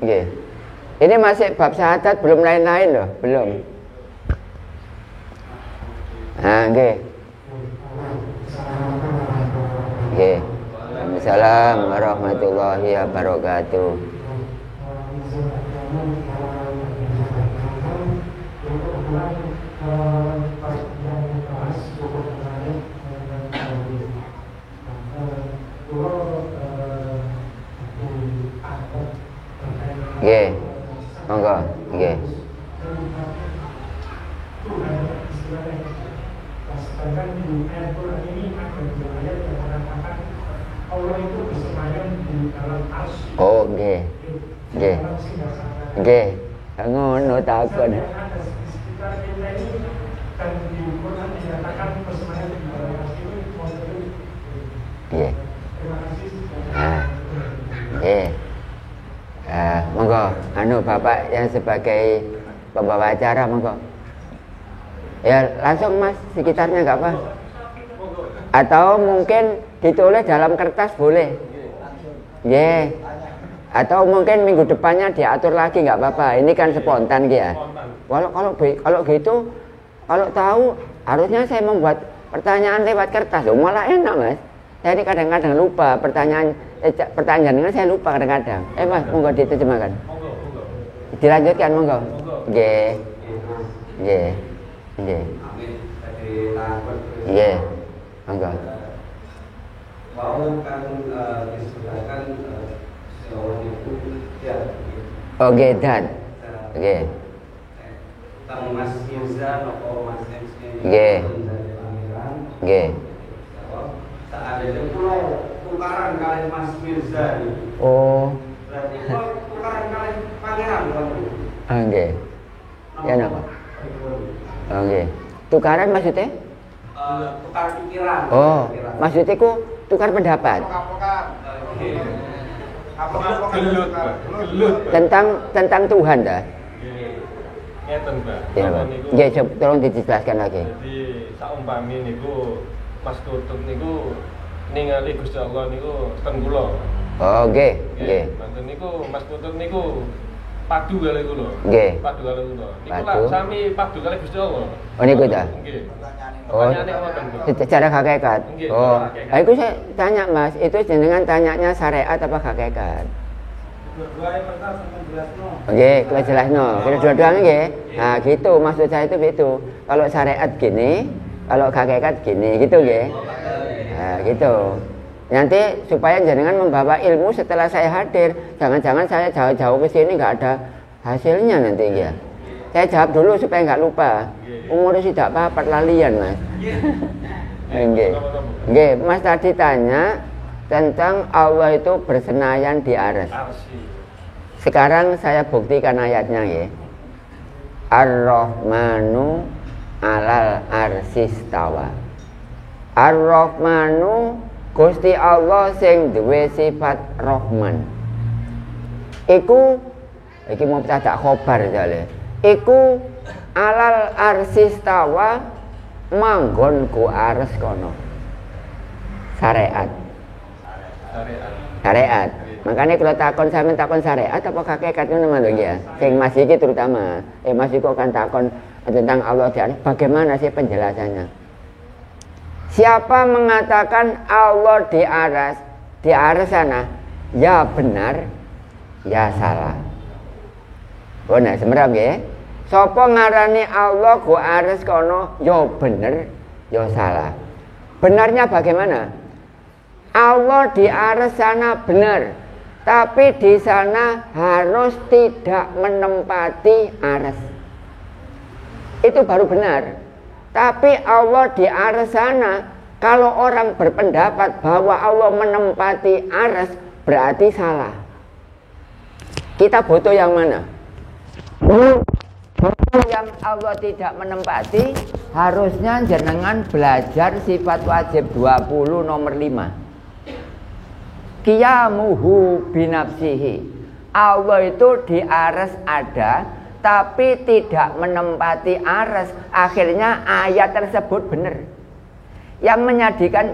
Nggih. Ini masih bab syahadat, belum lain-lain loh, belum. Nah, nggih. Nggih. Assalamualaikum warahmatullahi wabarakatuh. Nggih. Monggo, nggih. Sedangkan di ayat Quran ini ada 2 ayat yang mengatakan Allah itu bersemayam di dalam arsy. Oh, nggih. Nggih. Nggih. Ngono takon. Ada di sekitar kita ini dan di Quran dinyatakan bersemayam di dalam arsy itu model. Nggih. Terima kasih. Nggih. Monggo, Bapak yang sebagai pembawa acara monggo. Ya langsung Mas, sekitarnya nggak apa. Atau mungkin ditulis dalam kertas boleh. Yeah. Atau mungkin minggu depannya diatur lagi nggak apa-apa. Ini kan spontan ya. Kalau gitu, kalau tahu harusnya saya membuat pertanyaan lewat kertas. Loh, malah enak Mas. Saya ini kadang-kadang lupa pertanyaan dengan saya lupa kadang-kadang. Mas, monggo diterjemahkan. Dilanjutkan monggo. Nggih. Nggih. Nggih. Nggih. Monggo. Mau kan disebutkan seorang itu ya. Oh, nggih, dan. Nggih. Tang Mas Mirza nopo Mas MC. Nggih. Nggih. Tak ada pulau tukaran kali Mas Mirza ini. Oh. Berarti tukaran kali pangeran bukan? Nggih. Ya napa? Oh, nggih. Tukaran maksudnya? Tukar pikiran. Oh, maksudnya ku tukar pendapat. Gelut. Tentang Tuhan dah. Ngeten, Pak. Ya, Pak. Nggih, tolong dijelaskan lagi. Jadi saumpami niku Mas Tutut niku ningali Gusti Allah niku ten kula. Oh, nggih, nggih. Mboten niku Mas Tutut niku padu kali kula. Nggih. Padu kali kula. Niku Padu. lah sami padu kali Gusti Allah. Oh, niku ta? Nggih. Oh, Pertanyaane wonten, Pak. secara hakikat. Nggih, Oh, secara hakikat. nah, itu saya tanya Mas, itu jenengan tanyanya syariat apa hakikat? Dua yang pertama sampai jelas no. Oke, kalau jelas no, kalau dua-duanya nggih. Nah, gitu maksud saya itu gitu. Kalau syariat gini, kalau hakikat gini, gitu nggih. Nah, gitu. Nanti supaya jenengan membawa ilmu setelah saya hadir, jangan-jangan saya jauh-jauh ke sini nggak ada hasilnya nanti ya. Saya jawab dulu supaya nggak lupa. Umur sudah apa lalian Mas. Nggih. Nggih, Mas tadi tanya tentang Allah itu bersenayan di arsy. Arsy. Sekarang saya buktikan ayatnya ya. Ar-Rahmanu alal arsistawa. Ar-Rahmanu Gusti Allah sing duwe sifat Rahman. Iku iki mubtada khobar jale. Iku alal arsistawa manggon ku ars kono. Syariat. Syariat. Makanya kalau takon sampean takon syariat apa hakikat ngono lho ya. Sing Mas iki terutama, Mas iki kan takon tentang Allah di atas. Bagaimana sih penjelasannya? Siapa mengatakan Allah di aras sana? ya benar, ya salah. Oh nek semerap nggih. Sapa ngarani Allah go ares kono ya bener, ya salah. Benarnya bagaimana? Allah di ares sana benar, tapi di sana harus tidak menempati ares. Itu baru benar. Tapi Allah di ares sana, kalau orang berpendapat bahwa Allah menempati ares, berarti salah. Kita butuh yang mana? Yang Allah tidak menempati, harusnya jenengan belajar sifat wajib 20 nomor 5. Qiyamuhu binafsihi. Allah itu di ares ada, tapi tidak menempati ares. Akhirnya ayat tersebut benar. Yang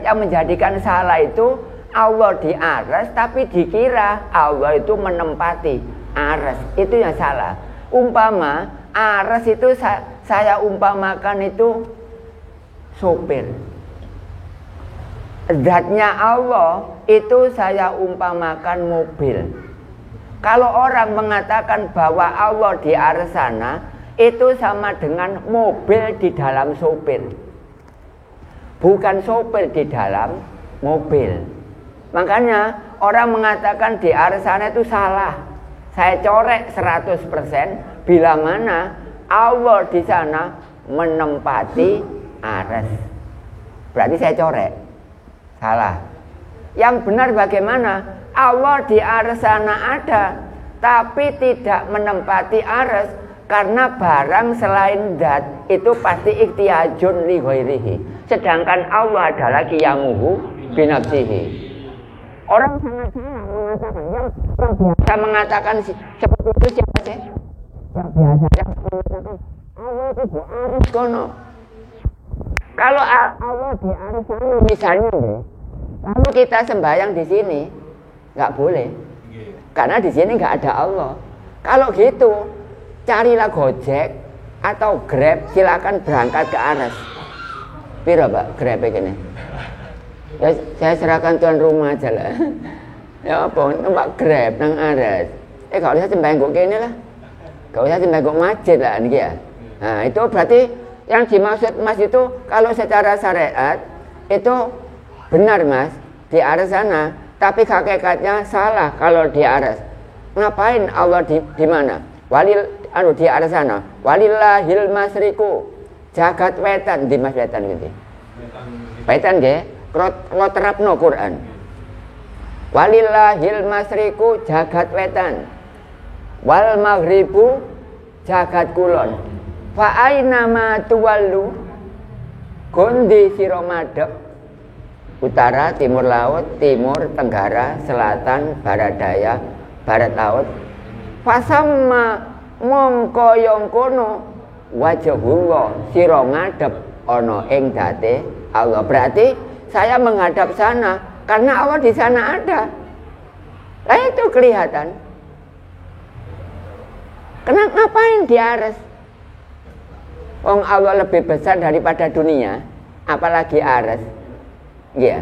menjadikan salah itu Allah di ares, tapi dikira Allah itu menempati ares. Itu yang salah. Umpama ares itu saya umpamakan itu sopir. Zatnya Allah itu saya umpamakan mobil. Kalau orang mengatakan bahwa Allah di ares sana, itu sama dengan mobil di dalam sopir, bukan sopir di dalam mobil. Makanya orang mengatakan di ares sana itu salah. Saya corek 100%, bila mana Allah di sana menempati ares, berarti saya corek salah. Yang benar bagaimana? Allah di ares sana ada, tapi tidak menempati ares, karena barang selain zat itu pasti iktiyajun li ghairihi. Sedangkan Allah adalah qiyamuhu binafsihi. Orang sangat salah mengatakan, yang biasa mengatakan seperti itu siapa sih? Yang biasa mengatakan Allah itu di ares kono. Kalau Allah di ares sana misalnya deh, lalu kita sembahyang di sini, nggak boleh, karena di sini nggak ada Allah. Kalau gitu, carilah Gojek atau Grab, silakan berangkat ke ares. Piro Pak Grab ini? Ya, saya serahkan tuan rumah aja lah. Ya apa, numpak Grab nang ares. Kalau usah sembahyang kok kene lah. Kalau usah sembahyang kok masjid lah niki ya. Nah, itu berarti yang dimaksud Mas itu kalau secara syariat itu benar Mas, di ares sana, tapi hakikatnya salah kalau di ares. Ngapain Allah di mana? Di ares sana. Walillahil masriku. Jagat wetan di Mas wetan gitu. Wetan nggih. Kalau terapno Quran, walillahil masriku jagat wetan, wal maghribu jagat kulon, fa aina ma tuwallu gondi sira madhep, utara, timur laut, timur, tenggara, selatan, barat daya, barat laut, fasamma mongko yang kono wajhullah sira ngadhep ana ing date Allah. Berarti saya menghadap sana karena Allah di sana ada. Nah itu kelihatan. Kenapa ngapain di ares? Allah lebih besar daripada dunia, apalagi ares. Ya,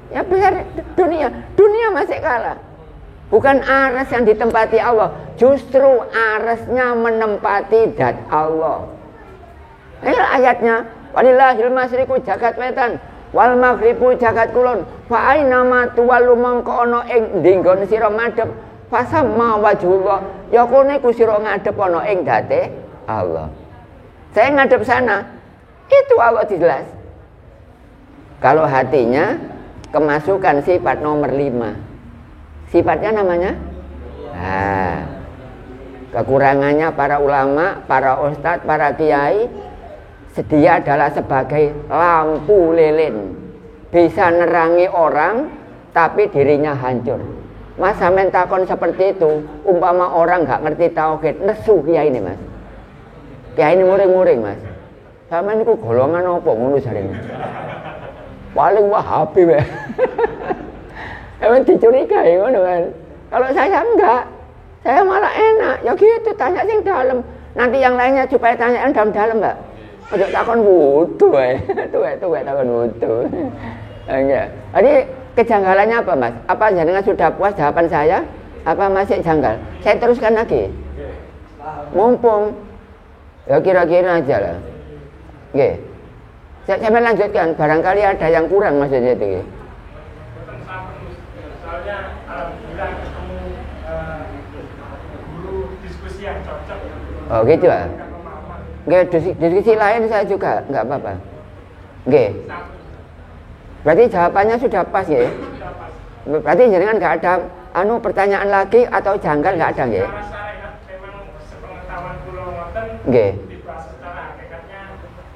ya besar dunia. Dunia masih kalah. Bukan ares yang ditempati Allah, justru aresnya menempati zat Allah. Ini ayatnya, walillahil masyriqu jagat wetan, wal maghribu jagat kulon, fa aina ma tuwallu mangko ana ing ndinggon sira madhep, fasamma wajhullah, ya kene ku sira ngadhep ana ing date Allah. Saya ngadhep sana, itu Allah jelas. Kalau hatinya kemasukan sifat nomor 5. Sifatnya namanya kekurangannya para ulama, para ustadz, para kiai, dia adalah sebagai lampu lilin, bisa nerangi orang tapi dirinya hancur. Mas sampean takon seperti itu, umpama orang nggak ngerti tauhid, nesu kiai ini Mas. Kiai ini muring-muring Mas. Sampean niku golongan apa ngono jarene? Paling Wahabi wae. Emang dicurigai ngono kan. Kalau saya enggak, saya malah enak. Ya gitu, tanya sing dalam. Nanti yang lainnya supaya tanyaan dalam-dalam, Mbak. Ojo takon wudu wae. Tuwek takon wudu. Enggak. Jadi kejanggalannya apa Mas? Apa jenengan sudah puas jawaban saya? Apa masih janggal? Saya teruskan lagi. Mumpung ya kira-kira aja lah. Oke. Saya lanjutkan, barangkali ada yang kurang maksudnya itu. Soalnya alhamdulillah ketemu guru diskusi yang cocok. Oh gitu ya? Oke, diskusi lain saya juga nggak apa-apa. Oke. Berarti jawabannya sudah pas ya? Berarti jenengan nggak ada pertanyaan lagi atau janggal nggak ada ya? Memang sepengetahuan kulo ngoten. Oke. Dibahas secara hakikatnya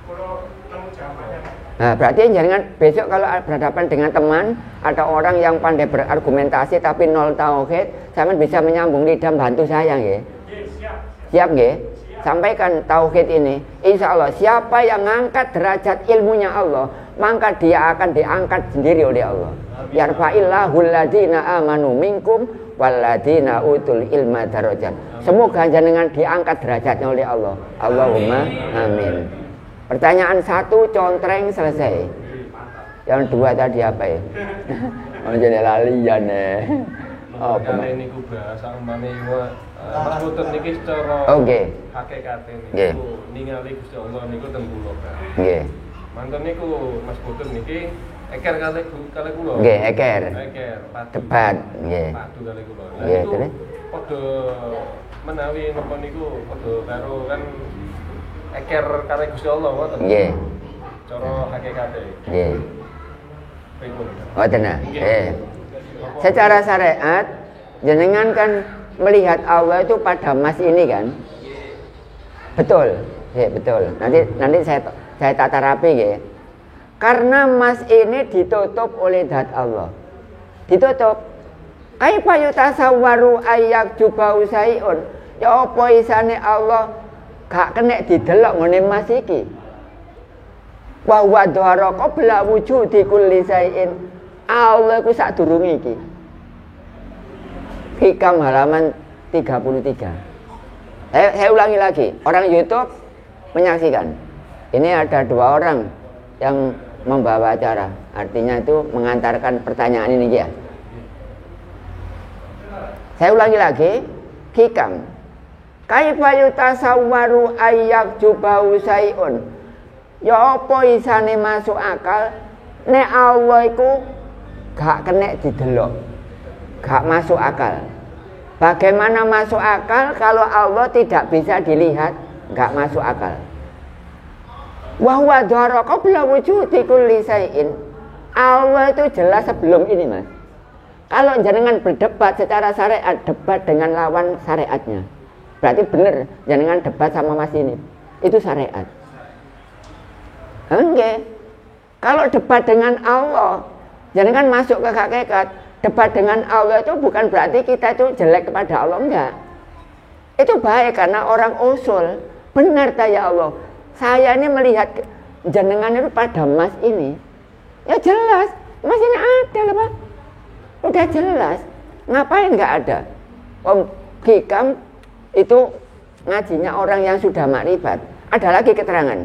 kulo nemu jawabannya. Nah, berarti jangan besok kalau berhadapan dengan teman atau orang yang pandai berargumentasi tapi nol tauhid, sampean bisa menyambung lidah bantu saya nggih. Siap nggih? Sampaikan tauhid ini. Insya Allah siapa yang ngangkat derajat ilmunya Allah, maka dia akan diangkat sendiri oleh Allah. Yarfa'illahu alladziina amanu minkum walladzina utul ilma darajat. Semoga jenengan diangkat derajatnya oleh Allah. Allahumma amin. Pertanyaan 1 contreng selesai. Yang 2 tadi apa ya? Oh jadi lalian ya. Oh, kali ini ku bahasa umpame Mas Putun niki secara hakikate niku ningali Gusti Allah niku ten kula. Nggih. Mantun niku Mas Putun niki eker kali kula. Nggih, eker. Debat. Nggih. Padu kali kula. Nggih, terus padha menawi napa niku padha karo kan eker kali Gusti Allah ngoten. Nggih. Cara hakikate. Nggih. Pripun? Oh tenang. Secara syariat jenengan kan melihat Allah itu pada mas ini kan? Betul. Ya, betul. Nanti saya tata rapi ya. Karena mas ini ditutup oleh zat Allah. Ditutup. Kaifa yutasawwaru ayyak jubau saiun. Ya apa isane Allah gak kena didelok ngene mas iki. Wa huwa dhara qabla wujudi kulli saiin. Allah ku sadurunge iki. Hikam halaman 33. Saya ulangi lagi. Orang YouTube menyaksikan. Ini ada 2 orang yang membawa acara. Artinya itu mengantarkan pertanyaan ini ya. Saya ulangi lagi. Hikam. Kaifa yutasawwaru ayyak jubau saiun. Ya apa isane masuk akal nek Allah iku gak kena didelok. Gak masuk akal. Bagaimana masuk akal kalau Allah tidak bisa dilihat? Gak masuk akal. Wa huwa dhara qabla wujudi kulli syai'in. Allah itu jelas sebelum ini, Mas. Kalau jenengan berdebat secara syariat, debat dengan lawan syariatnya. Berarti benar jenengan debat sama Mas ini. Itu syariat. Enggak. Kalau debat dengan Allah, jenengan masuk ke hakikat. Debat dengan Allah itu bukan berarti kita itu jelek kepada Allah, enggak. Itu baik karena orang usul. Benar ya Allah. Saya ini melihat jenengan itu pada Mas ini. Ya jelas, Mas ini ada lah Pak. Udah jelas. Ngapain enggak ada? Om Hikam itu ngajinya orang yang sudah makrifat. Ada lagi keterangan.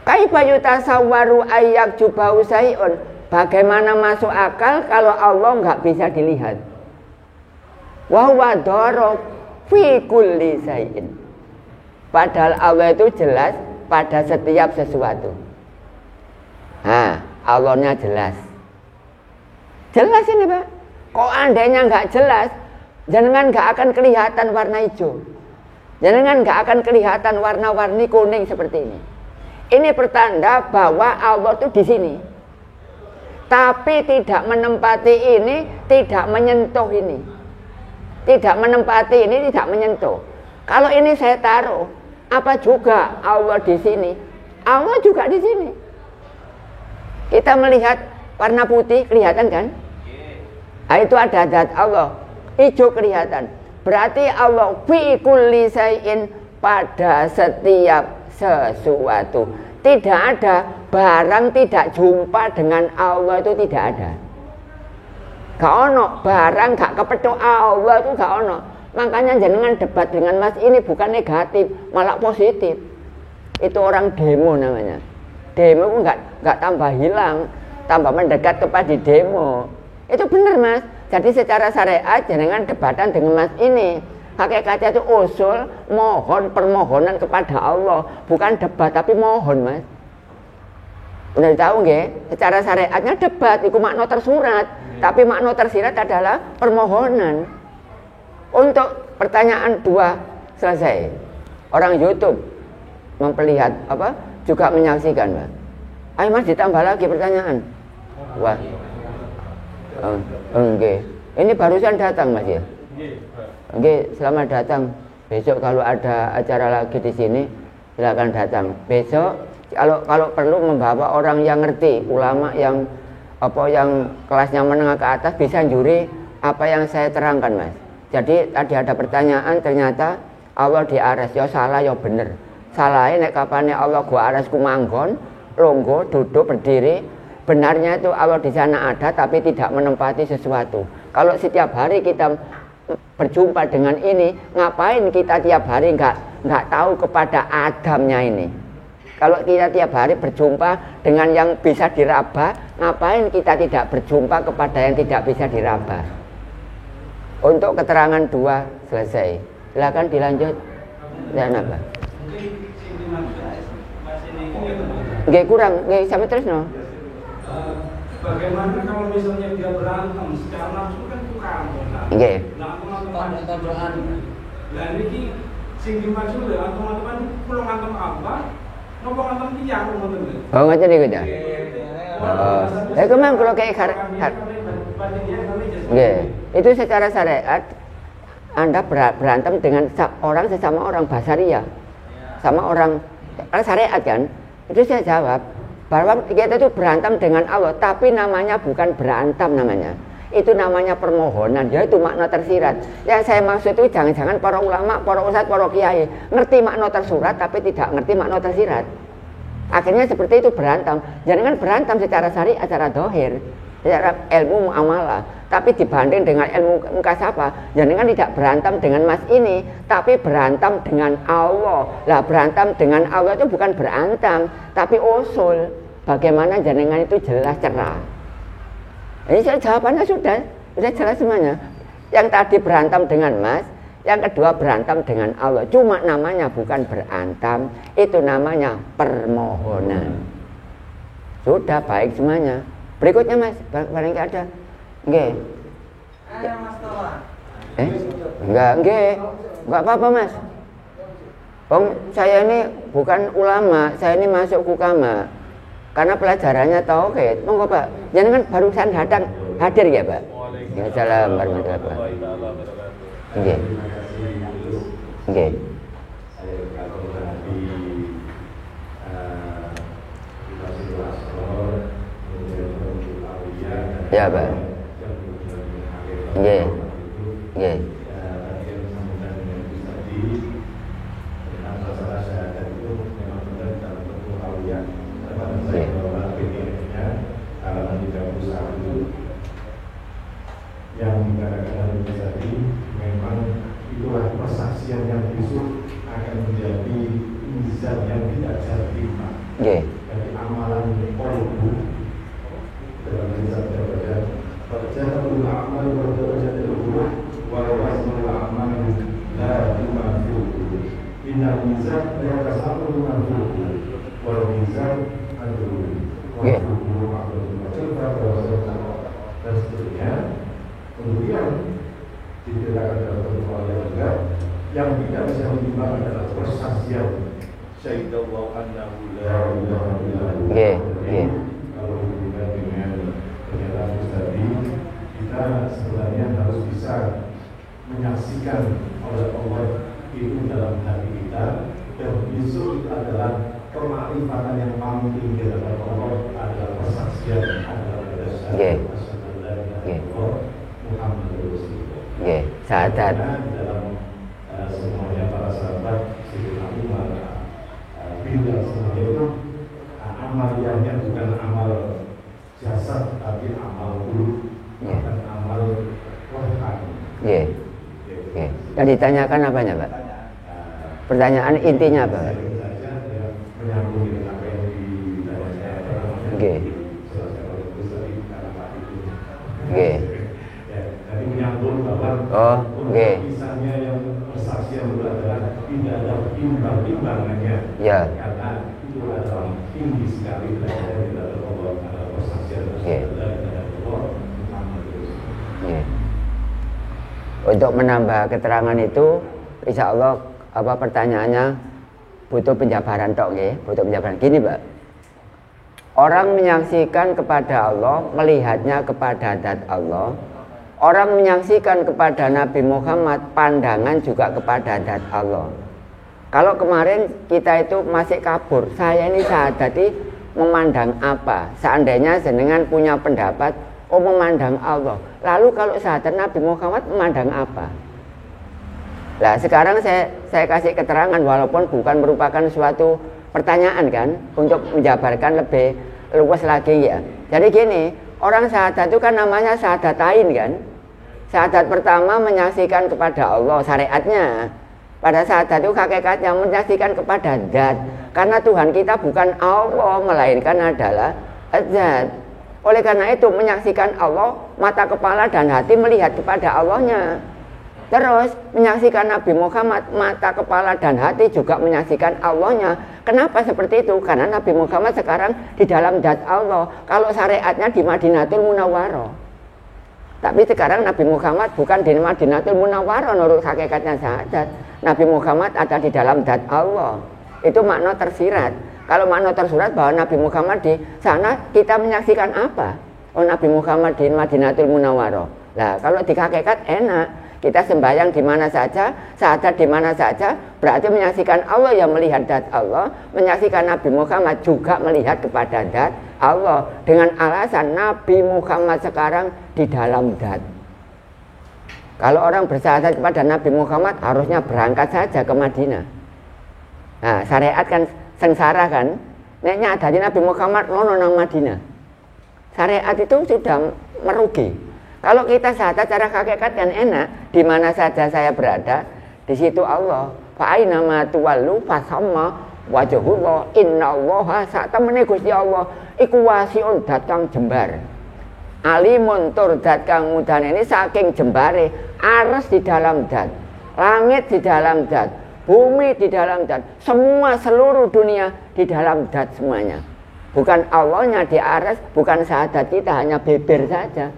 Kaifa yutasawwaru ayyak jubau saiun. Bagaimana masuk akal kalau Allah enggak bisa dilihat? Wa huwa dhara fi kulli syai'in. Padahal Allah itu jelas pada setiap sesuatu. Allahnya jelas. Jelas ini Pak. Kok andainya enggak jelas, jenengan enggak akan kelihatan warna hijau. Jenengan enggak akan kelihatan warna-warni kuning seperti ini. Ini pertanda bahwa Allah itu di sini. Tapi tidak menempati ini, tidak menyentuh ini. Tidak menempati ini, tidak menyentuh. Kalau ini saya taruh, apa juga Allah di sini? Allah juga di sini. Kita melihat warna putih, kelihatan kan? Itu ada zat Allah. Hijau kelihatan. Berarti Allah fi kulli syai'in, pada setiap sesuatu. Tidak ada barang tidak jumpa dengan Allah, itu tidak ada. Gak ono barang gak kepethuk Allah, itu gak ono. Makanya jenengan debat dengan Mas ini bukan negatif, malah positif. Itu orang demo namanya. Demo itu gak tambah hilang. tambah mendekat kepada demo. Itu benar Mas. Jadi secara syariat jangan debatan dengan Mas ini. Hakikatnya itu usul mohon permohonan kepada Allah, bukan debat tapi mohon Mas. Udah tahu nggih? Secara syariatnya debat itu makna tersurat, tapi makna tersirat adalah permohonan. Untuk pertanyaan 2 selesai. Orang YouTube memperlihat apa? Juga menyaksikan, Mas. Ayo Mas ditambah lagi pertanyaan. Wah. Oke. Ini barusan datang Mas ya? Oke, selamat datang. Besok kalau ada acara lagi di sini, silakan datang. Besok kalau perlu membawa orang yang ngerti, ulama yang kelasnya menengah ke atas bisa juri apa yang saya terangkan, Mas. Jadi tadi ada pertanyaan, ternyata Allah di aras, ya salah ya bener. Salahnya nek kapane Allah gua aras ku manggon, longgo, duduk, berdiri. Benarnya itu Allah di sana ada tapi tidak menempati sesuatu. Kalau setiap hari kita berjumpa dengan ini, ngapain kita tiap hari nggak tahu kepada Adamnya ini? Kalau kita tiap hari berjumpa dengan yang bisa diraba, ngapain kita tidak berjumpa kepada yang tidak bisa diraba? Untuk keterangan 2 selesai. Silakan dilanjut. Dan apa? Nggih kurang, nggih sampai terus no. Bagaimana kalau misalnya dia berantem secara nafsu kan tukang. Nggih. Nah, teman-teman. Lah niki sing dimaksud lho teman-teman kula ngantem apa? Napa ngantem tiyang ngoten lho. Oh, ngoten niku ta. Oh. Kemang kalau kayak nggih. Itu secara syariat Anda berantem dengan orang sesama orang basaria. Sama orang syariat kan? Itu saya jawab bahwa kita itu berantem dengan Allah, tapi namanya bukan berantem namanya. Itu namanya permohonan, yaitu makna tersirat. Yang saya maksud itu jangan-jangan para ulama, para ustadz, para kiai ngerti makna tersurat tapi tidak ngerti makna tersirat. Akhirnya seperti itu berantem. Jangan berantem secara syariat, secara dohir, secara ilmu muamalah. Tapi dibanding dengan ilmu mukasabah, jangan tidak berantem dengan mas ini, tapi berantem dengan Allah. Lah berantem dengan Allah itu bukan berantem, tapi usul. Bagaimana jenengan itu jelas cerah. Ini jawabannya sudah jelas semuanya. Yang tadi berantem dengan mas, yang kedua berantem dengan Allah. Cuma namanya bukan berantem, itu namanya permohonan. Sudah baik semuanya. Berikutnya mas, barang ada. Nggih. Ada Mas Towa. Enggak apa-apa mas. Saya ini bukan ulama, saya ini masuk hukama. Karena pelajarannya tauhid. Monggo Pak, jangan barusan datang hadir ya Pak. Ya salam warahmatullahi wabarakatuh. Nggih. Nggih. Ya Pak. Nggih. Nggih. Yang kadang-kadang terjadi memang itulah persaksian yang besok akan menjadi mizan yang tidak bisa diterima. Jadi amalan kolbu dalam mizan daripada perjalanan amal berdasarkan ilmu walaupun amal la tumafu inna mizan la tasamu tumafu wal mizan adu dan seterusnya. Kemudian diletakkan dalam satu hal yang juga yang tidak bisa diterima adalah persaksian syahidallahu annahu la ilaha illallah. Kalau hubungan dengan pernyataan tadi, kita sebenarnya harus bisa menyaksikan oleh Allah itu dalam hati kita, dan besok itu adalah kemakrifatan yang paling tinggi dalam Allah adalah persaksian adalah dasar Nggih, sadar. Dalam semuanya para sahabat Sayyidina Umar bila semuanya itu amaliyahnya bukan amal jasad tapi amal qulub, bukan amal rohani. Nggih. Nggih. Dan ditanyakan apanya, Pak? Pertanyaan intinya apa, Pak? Menyambung dengan apa yang ditanyakan. Nggih. Nggih. Ya, jadi menyambung bahwa misalnya yang persaksian itu adalah tidak ada imbang-imbangannya. Ya. Karena itu adalah tinggi sekali dari Allah persaksian dari Allah. Untuk menambah keterangan itu, insya Allah pertanyaannya butuh penjabaran tok nggih, butuh penjabaran. Gini, Pak. Orang menyaksikan kepada Allah, melihatnya kepada zat Allah. Orang menyaksikan kepada Nabi Muhammad, pandangan juga kepada zat Allah. Kalau kemarin kita itu masih kabur, saya ini sahadati memandang apa? Seandainya jenengan punya pendapat, memandang Allah. Lalu kalau sahadat Nabi Muhammad memandang apa? Nah, sekarang saya kasih keterangan walaupun bukan merupakan suatu pertanyaan kan, untuk menjabarkan lebih luas lagi ya. Jadi gini, orang syahadat itu kan namanya syahadatain kan. Syahadat pertama menyaksikan kepada Allah, syariatnya. Pada syahadat itu hakikatnya menyaksikan kepada zat. Karena Tuhan kita bukan Allah, melainkan adalah zat. Oleh karena itu menyaksikan Allah, mata, kepala, dan hati melihat kepada Allahnya. Terus menyaksikan Nabi Muhammad, mata, kepala, dan hati juga menyaksikan Allahnya. Kenapa seperti itu? Karena Nabi Muhammad sekarang di dalam zat Allah. Kalau syariatnya di Madinatul Munawwarah. Tapi sekarang Nabi Muhammad bukan di Madinatul Munawwarah menurut hakikatnya syahadat. Nabi Muhammad ada di dalam zat Allah. Itu makna tersirat. Kalau makna tersurat bahwa Nabi Muhammad di sana, kita menyaksikan apa? Oh, Nabi Muhammad di Madinatul Munawwarah. Nah, kalau di hakikat enak. Kita sembahyang di mana saja, syahadat di mana saja, berarti menyaksikan Allah yang melihat zat Allah, menyaksikan Nabi Muhammad juga melihat kepada zat Allah. Dengan alasan Nabi Muhammad sekarang di dalam zat. Kalau orang bersyahadat kepada Nabi Muhammad harusnya berangkat saja ke Madinah. Nah, syariat kan sengsara kan, neknya ada di Nabi Muhammad lono nang Madinah. Syariat itu sudah merugi. Kalau kita syahadat secara hakikat kan enak, di mana saja saya berada, di situ Allah. Fa aina ma tuwallu fasamma wajhullah. Innallaha satamene Gusti Allah iku wasiun datang jembar. Alimun tur dat kang mudane ini saking jembare, ares di dalam zat, langit di dalam zat, bumi di dalam zat, semua seluruh dunia di dalam zat semuanya. Bukan Allahnya di ares, bukan syahadat kita hanya beber saja.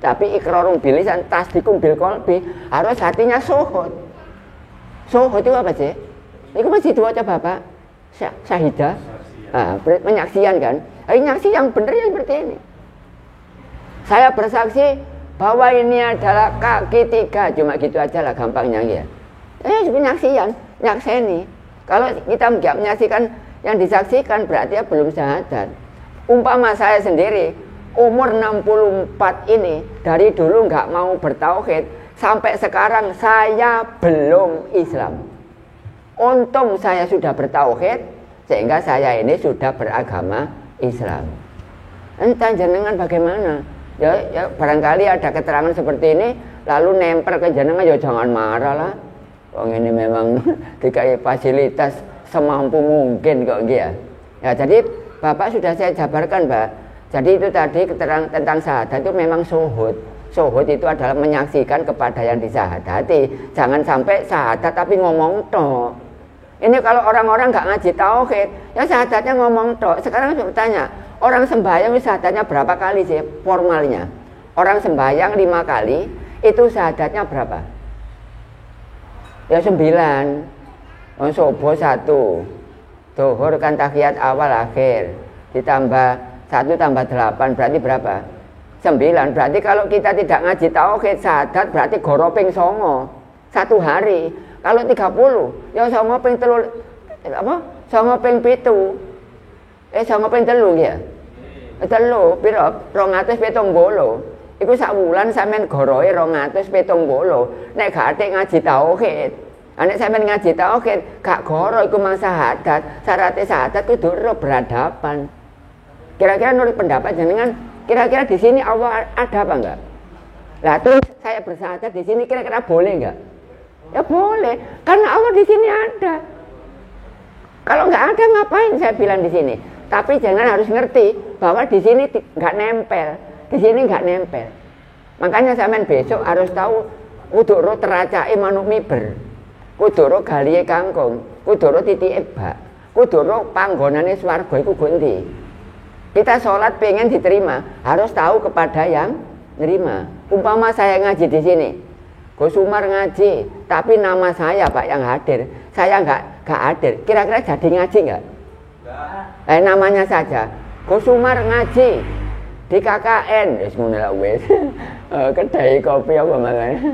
Tapi ikrarun bil lisan tasdiqum bil qalbi, harus hatinya syuhud. Syuhud itu apa sih? Itu masih diwaca Bapak syahidah. Menyaksikan kan? Nyaksi yang benar yang seperti ini. Saya bersaksi bahwa ini adalah kaki tiga, cuma gitu aja lah gampangnya ya. Penyaksian, nyakseni. Kalau kita nggak menyaksikan yang disaksikan berarti ya belum syahadat. Umpama saya sendiri umur 64 ini dari dulu nggak mau bertauhid sampai sekarang saya belum Islam. Untung saya sudah bertauhid sehingga saya ini sudah beragama Islam. Entah jenengan bagaimana? Ya barangkali ada keterangan seperti ini lalu nempel ke jenengan, ya jangan marah lah. Wong ini memang dikai fasilitas semampu mungkin kok gitu. Ya jadi Bapak sudah saya jabarkan, Pak. Jadi itu tadi keterangan tentang syahadat itu memang syuhud. Syuhud itu adalah menyaksikan kepada yang disahadati. Jangan sampai syahadat tapi ngomong tok. Ini kalau orang-orang nggak ngaji tauhid, ya syahadatnya ngomong tok. Sekarang saya bertanya, orang sembahyang syahadatnya berapa kali sih formalnya? Orang sembahyang 5 kali, itu syahadatnya berapa? Ya 9. Subuh 1. Zuhur kan tahiyat awal akhir. Ditambah 1 tambah 8 berarti berapa? 9. Berarti kalau kita tidak ngaji tauhid syahadat berarti goroping songo 1 hari. Kalau 30 ya songo ping telu apa? Songo ping 7. Songo ping 3 ya. 3 piro? 270. Iku sak wulan sampean gorohe 270. Nek gak atik ngaji tauhid. Nek sampean ngaji tauhid gak goro iku mang syahadat. Syaratnya syahadat kudu berhadapan. Kira-kira menurut pendapat jenengan, kira-kira di sini Allah ada apa enggak? Lah terus saya bersyahadat di sini kira-kira boleh enggak? Ya boleh, karena Allah di sini ada. Kalau enggak ada ngapain saya bilang di sini? Tapi jangan harus ngerti bahwa di sini enggak nempel, di sini enggak nempel. Makanya sampean besok harus tahu kudu ro teracake manuk miber. Kudu ro galihe kangkung, kudu ro titike bak, kudu ro panggonane swarga iku go endi. Kita sholat pengen diterima, harus tahu kepada yang nerima. Umpama saya ngaji di sini, Gus Umar ngaji, tapi nama saya Pak yang hadir, saya nggak hadir. Kira-kira jadi ngaji nggak? Namanya saja, Gus Umar ngaji di KKN, wis ngono lah wis. Kedai kopi apa makanya?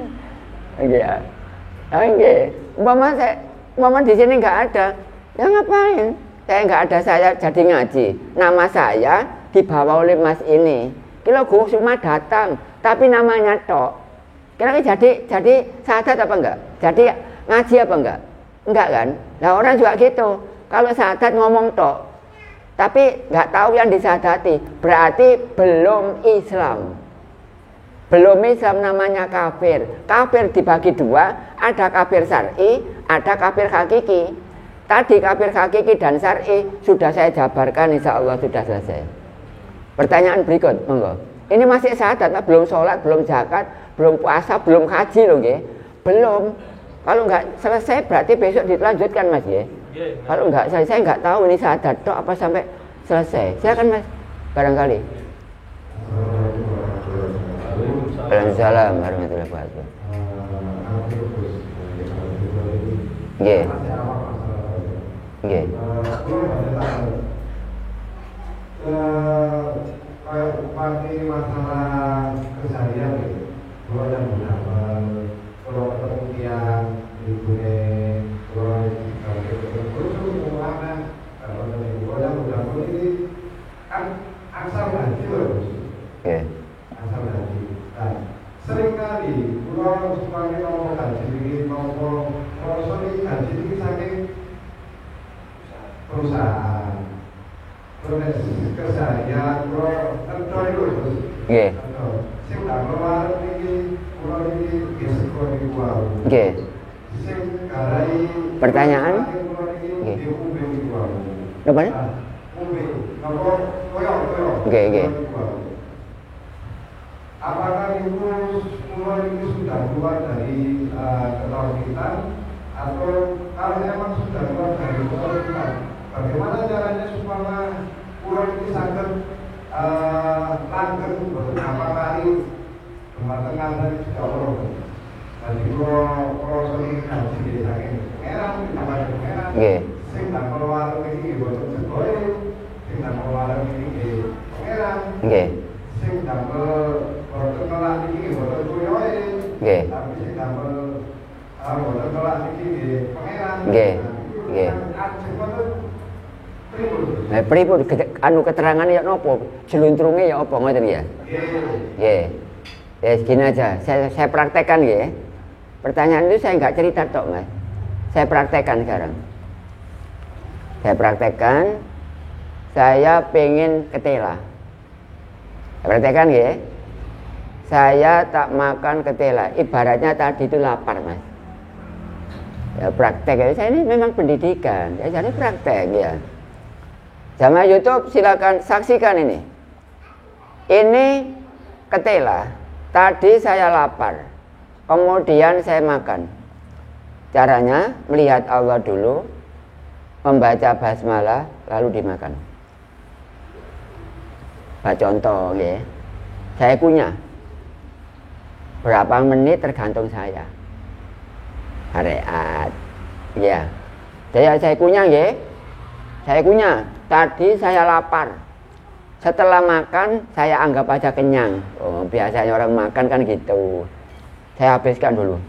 Nggih. Umpama di sini nggak ada, ya ngapain? Saya nggak ada, saya jadi ngaji. Nama saya dibawa oleh Mas ini. Kalau Gus Umar datang, tapi namanya tok. Kira-kira jadi sahadat apa enggak? Jadi ngaji apa enggak? Enggak kan? Nah orang juga gitu. Kalau sahadat ngomong tok, tapi nggak tahu yang disahadati, berarti belum Islam. Belum Islam, namanya kafir. Kafir dibagi dua, ada kafir syar'i, ada kafir hakiki. Tadi kafir hakiki dan syar'i sudah saya jabarkan, insya Allah sudah selesai. Pertanyaan berikut, monggo. Ini masih syahadat, belum sholat, belum zakat, belum puasa, belum haji loh, nggih. Belum. Kalau nggak selesai berarti besok dilanjutkan, Mas, ya. Kalau nggak saya nggak tahu ini syahadat tok apa sampai selesai. Silakan, Mas. Barangkali. Waalaikumsalam warahmatullahi wabarakatuh. Nggih. Nggih. Kayak upati masalah keseharian gitu. Kalau yang benar, kalau ketemu tiang ibunya, kalau terus mana, kalau yang udah ini kan asal haji loh. Asal haji. Nah, seringkali kalau sebagai mau haji, mau sorry haji ini saking perusahaan, terus keseharian, kalau itu, sing tak keluar ini, kalau ini geseko di luar. Sing karai. Pertanyaan? Apa nih? Oke. Apakah itu mulai itu sudah keluar dari ketahuan kita, atau kalau memang sudah keluar dari ketahuan kita? Bagaimana caranya supaya pulau ini sangat langgeng beberapa kali rumah tengah dan juga orang. Jadi kalau sering haji di saking merah, di tempat merah, sing tak keluar ini buat sekolah, sing tak keluar ini merah, sing tak keluar ini buat kuyoy, tapi sing tak keluar ini merah. Nah, pripun anu keterangannya ya nopo? Jeluntrunge ya apa ngoten ya? Nggih. Ya segini aja. Saya praktekkan nggih. Pertanyaan itu saya enggak cerita tok, Mas. Saya praktekkan sekarang. Saya praktekkan. Saya pengen ketela. Saya praktekkan nggih. Saya tak makan ketela. Ibaratnya tadi itu lapar, Mas. Ya praktek. Saya ini memang pendidikan. Ya jadi praktek ya. Jamaah YouTube silakan saksikan ini. Ini ketela. Tadi saya lapar. Kemudian saya makan. Caranya melihat Allah dulu, membaca basmalah lalu dimakan. Pak contoh ya. Saya kunyah. Berapa menit tergantung saya. Hareat. Ya. Saya kunyah ya. Saya kunyah. Tadi saya lapar. Setelah makan, saya anggap aja kenyang. Oh, biasanya orang makan kan gitu. Saya habiskan dulu.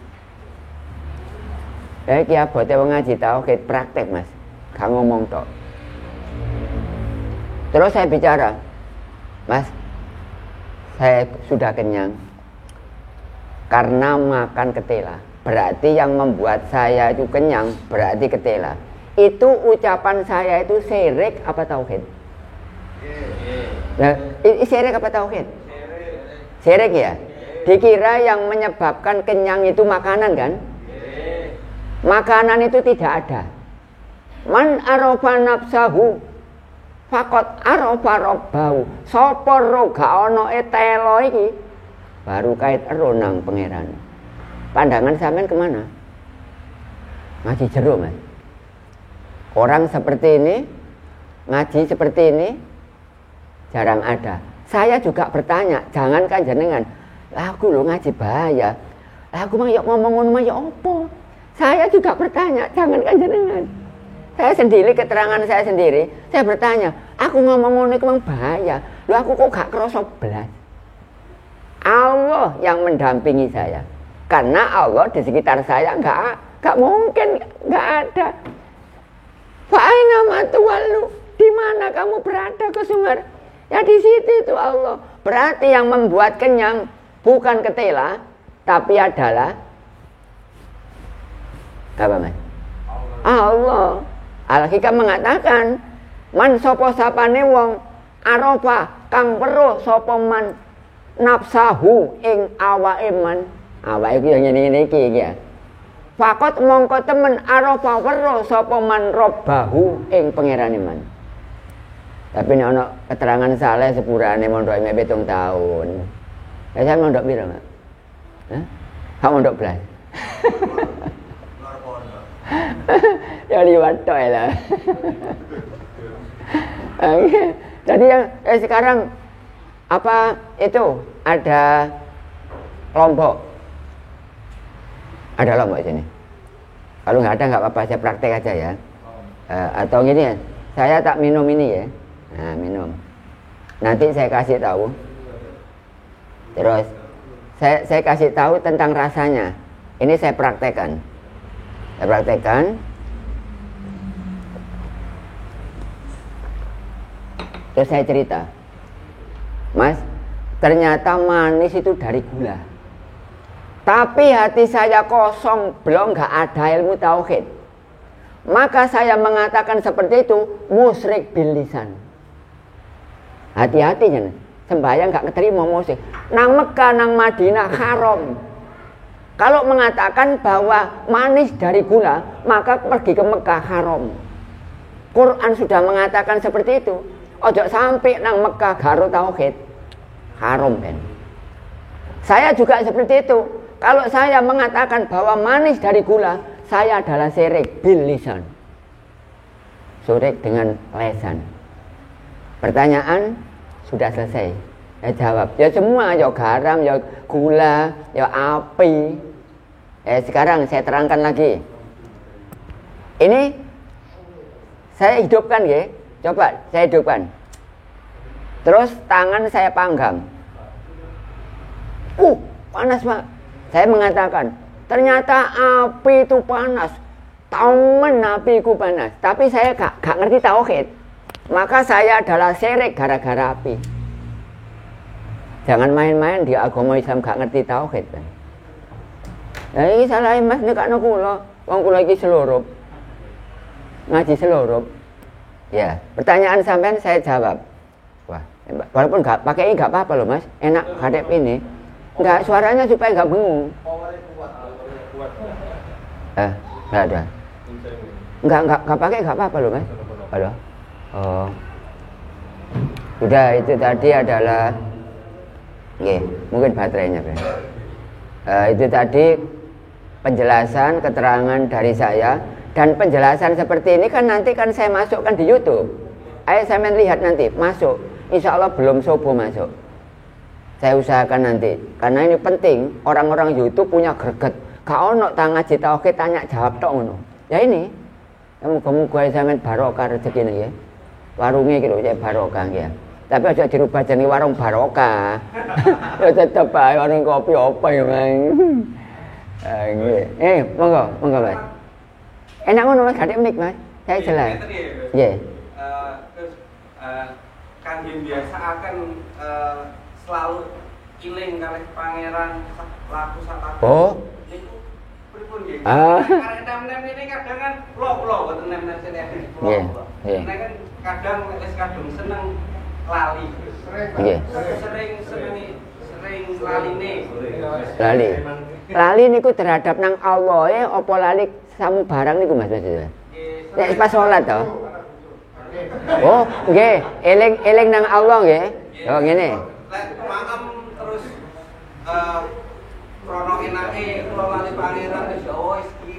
Ki abote wong ngaji tauhid praktek, Mas. Gak ngomong tok. Terus saya bicara. Mas, saya sudah kenyang. Karena makan ketela. Berarti yang membuat saya itu kenyang, berarti ketela. Itu ucapan saya itu syirik apa tauhid? Nah, syirik apa tauhid? Syirik ya? Dikira yang menyebabkan kenyang itu makanan kan? Makanan itu tidak ada. Man arafa nafsahu faqad arafa rabbahu. Sapa ro gak ana telo iki, baru kait ero nang pangeran. Pandangan sampean kemana? Ngaji jero, Mas. Orang seperti ini, ngaji seperti ini jarang ada. Saya juga bertanya, jangankan jenengan, aku lo ngaji bahaya. Aku mah yuk ngomong ngono mah ya opo? Saya juga bertanya, jangankan jenengan. Saya sendiri, keterangan saya sendiri, saya bertanya, aku ngomong ngono iku mang bahaya. Lho aku kok gak krasa blas. Allah yang mendampingi saya. Karena Allah di sekitar saya enggak mungkin enggak ada. Fa aina ma tuwallu, di mana kamu berada ke sumber? Ya di situ itu Allah. Berarti yang membuat kenyang bukan ketela, tapi adalah apa, Mas? Allah. Al-Hikam mengatakan, man sapa sapane wong arofa kang weruh sapa man nafsahu ing awake man. Awake iki yang ngene iki ya. Fakot mongko temen arofa weruh sapa man robbahu ing pangerane man. Tapi nek ana keterangan saleh sepurane mondok 7 tahun. Ya saya mondok piro, Mas? Hah? Kamu mondok belas. Ya liwat toh lah. Jadi yang sekarang apa itu ada kelompok, ada kelompok sini. Kalau nggak ada nggak apa-apa, saya praktek aja ya. Atau gini ya, saya tak minum ini ya. Nah minum. Nanti saya kasih tahu. Terus saya kasih tahu tentang rasanya. Ini saya praktekkan. Terus saya cerita, Mas, ternyata manis itu dari gula. Tapi hati saya kosong, belum gak ada ilmu tauhid. Maka saya mengatakan seperti itu, musyrik bil lisan. Hati-hati jangan, sembahyang gak keterima musyrik. Nang Mekah, nang Madinah haram. Kalau mengatakan bahwa manis dari gula, maka pergi ke Mekah haram. Quran sudah mengatakan seperti itu. Ojo sampai nang Mekah garo tauhid, haram kan. Saya juga seperti itu. Kalau saya mengatakan bahwa manis dari gula, saya adalah syirik bil lisan. Syirik dengan lesan. Pertanyaan sudah selesai. Ya jawab. Ya semua, ya garam, ya gula, ya api. Sekarang saya terangkan lagi. Ini saya hidupkan ya. Coba saya hidupkan. Terus tangan saya panggang. Panas Pak. Saya mengatakan, ternyata api itu panas. Tangan api itu panas. Tapi saya gak ngerti tauhid. Maka saya adalah syirik gara-gara api. Jangan main-main di agama Islam gak ngerti tauhid kan. Ya ini salah Mas nekakno kula. Wong kula iki seluruh. Ngaji seluruh. Ya, pertanyaan sampean saya jawab. Wah, walaupun enggak pakai ini enggak apa-apa loh, Mas. Enak hadap ini. Enggak suaranya supaya enggak bengung. Enggak ada. Enggak pakai enggak apa-apa loh, Mas. Halo. Oh. Sudah itu tadi adalah mungkin baterainya, Bang. Itu tadi penjelasan, keterangan dari saya. Dan penjelasan seperti ini kan nanti kan saya masukkan di YouTube. Ayo saya lihat nanti masuk. Insya Allah belum subuh masuk. Saya usahakan nanti. Karena ini penting. Orang-orang YouTube punya greget. Kau nak tanya tauhid tanya jawab tok ngono. Ya ini. Muga-muga sampean barokah rezekine ya. Warungnya gitu ya barokah ya. Tapi aja dirubah jadi warung barokah. Ya tetep ae warung kopi apa ya, Mang. Monggo Mas. Enak ngono Mas, gak mic Mas. Saya jelas. Nggih. Kanjeng biasa akan selalu iling kalih pangeran laku sak. Oh. Niku pripun nggih? Karek nem-nem ini kadang kan kula boten nem-nem sene. Nggih. Nek kan kadang wis kadung seneng lali. Nggih. Sering laline. Lali niku terhadap nang Allah apa lali samu barang niku Mas maksudnya. Nek pas salat to. Oh, nggih, eling nang Allah nggih. Oh ngene. Lek maem terus krono enake kula lali pangeran wis wis iki.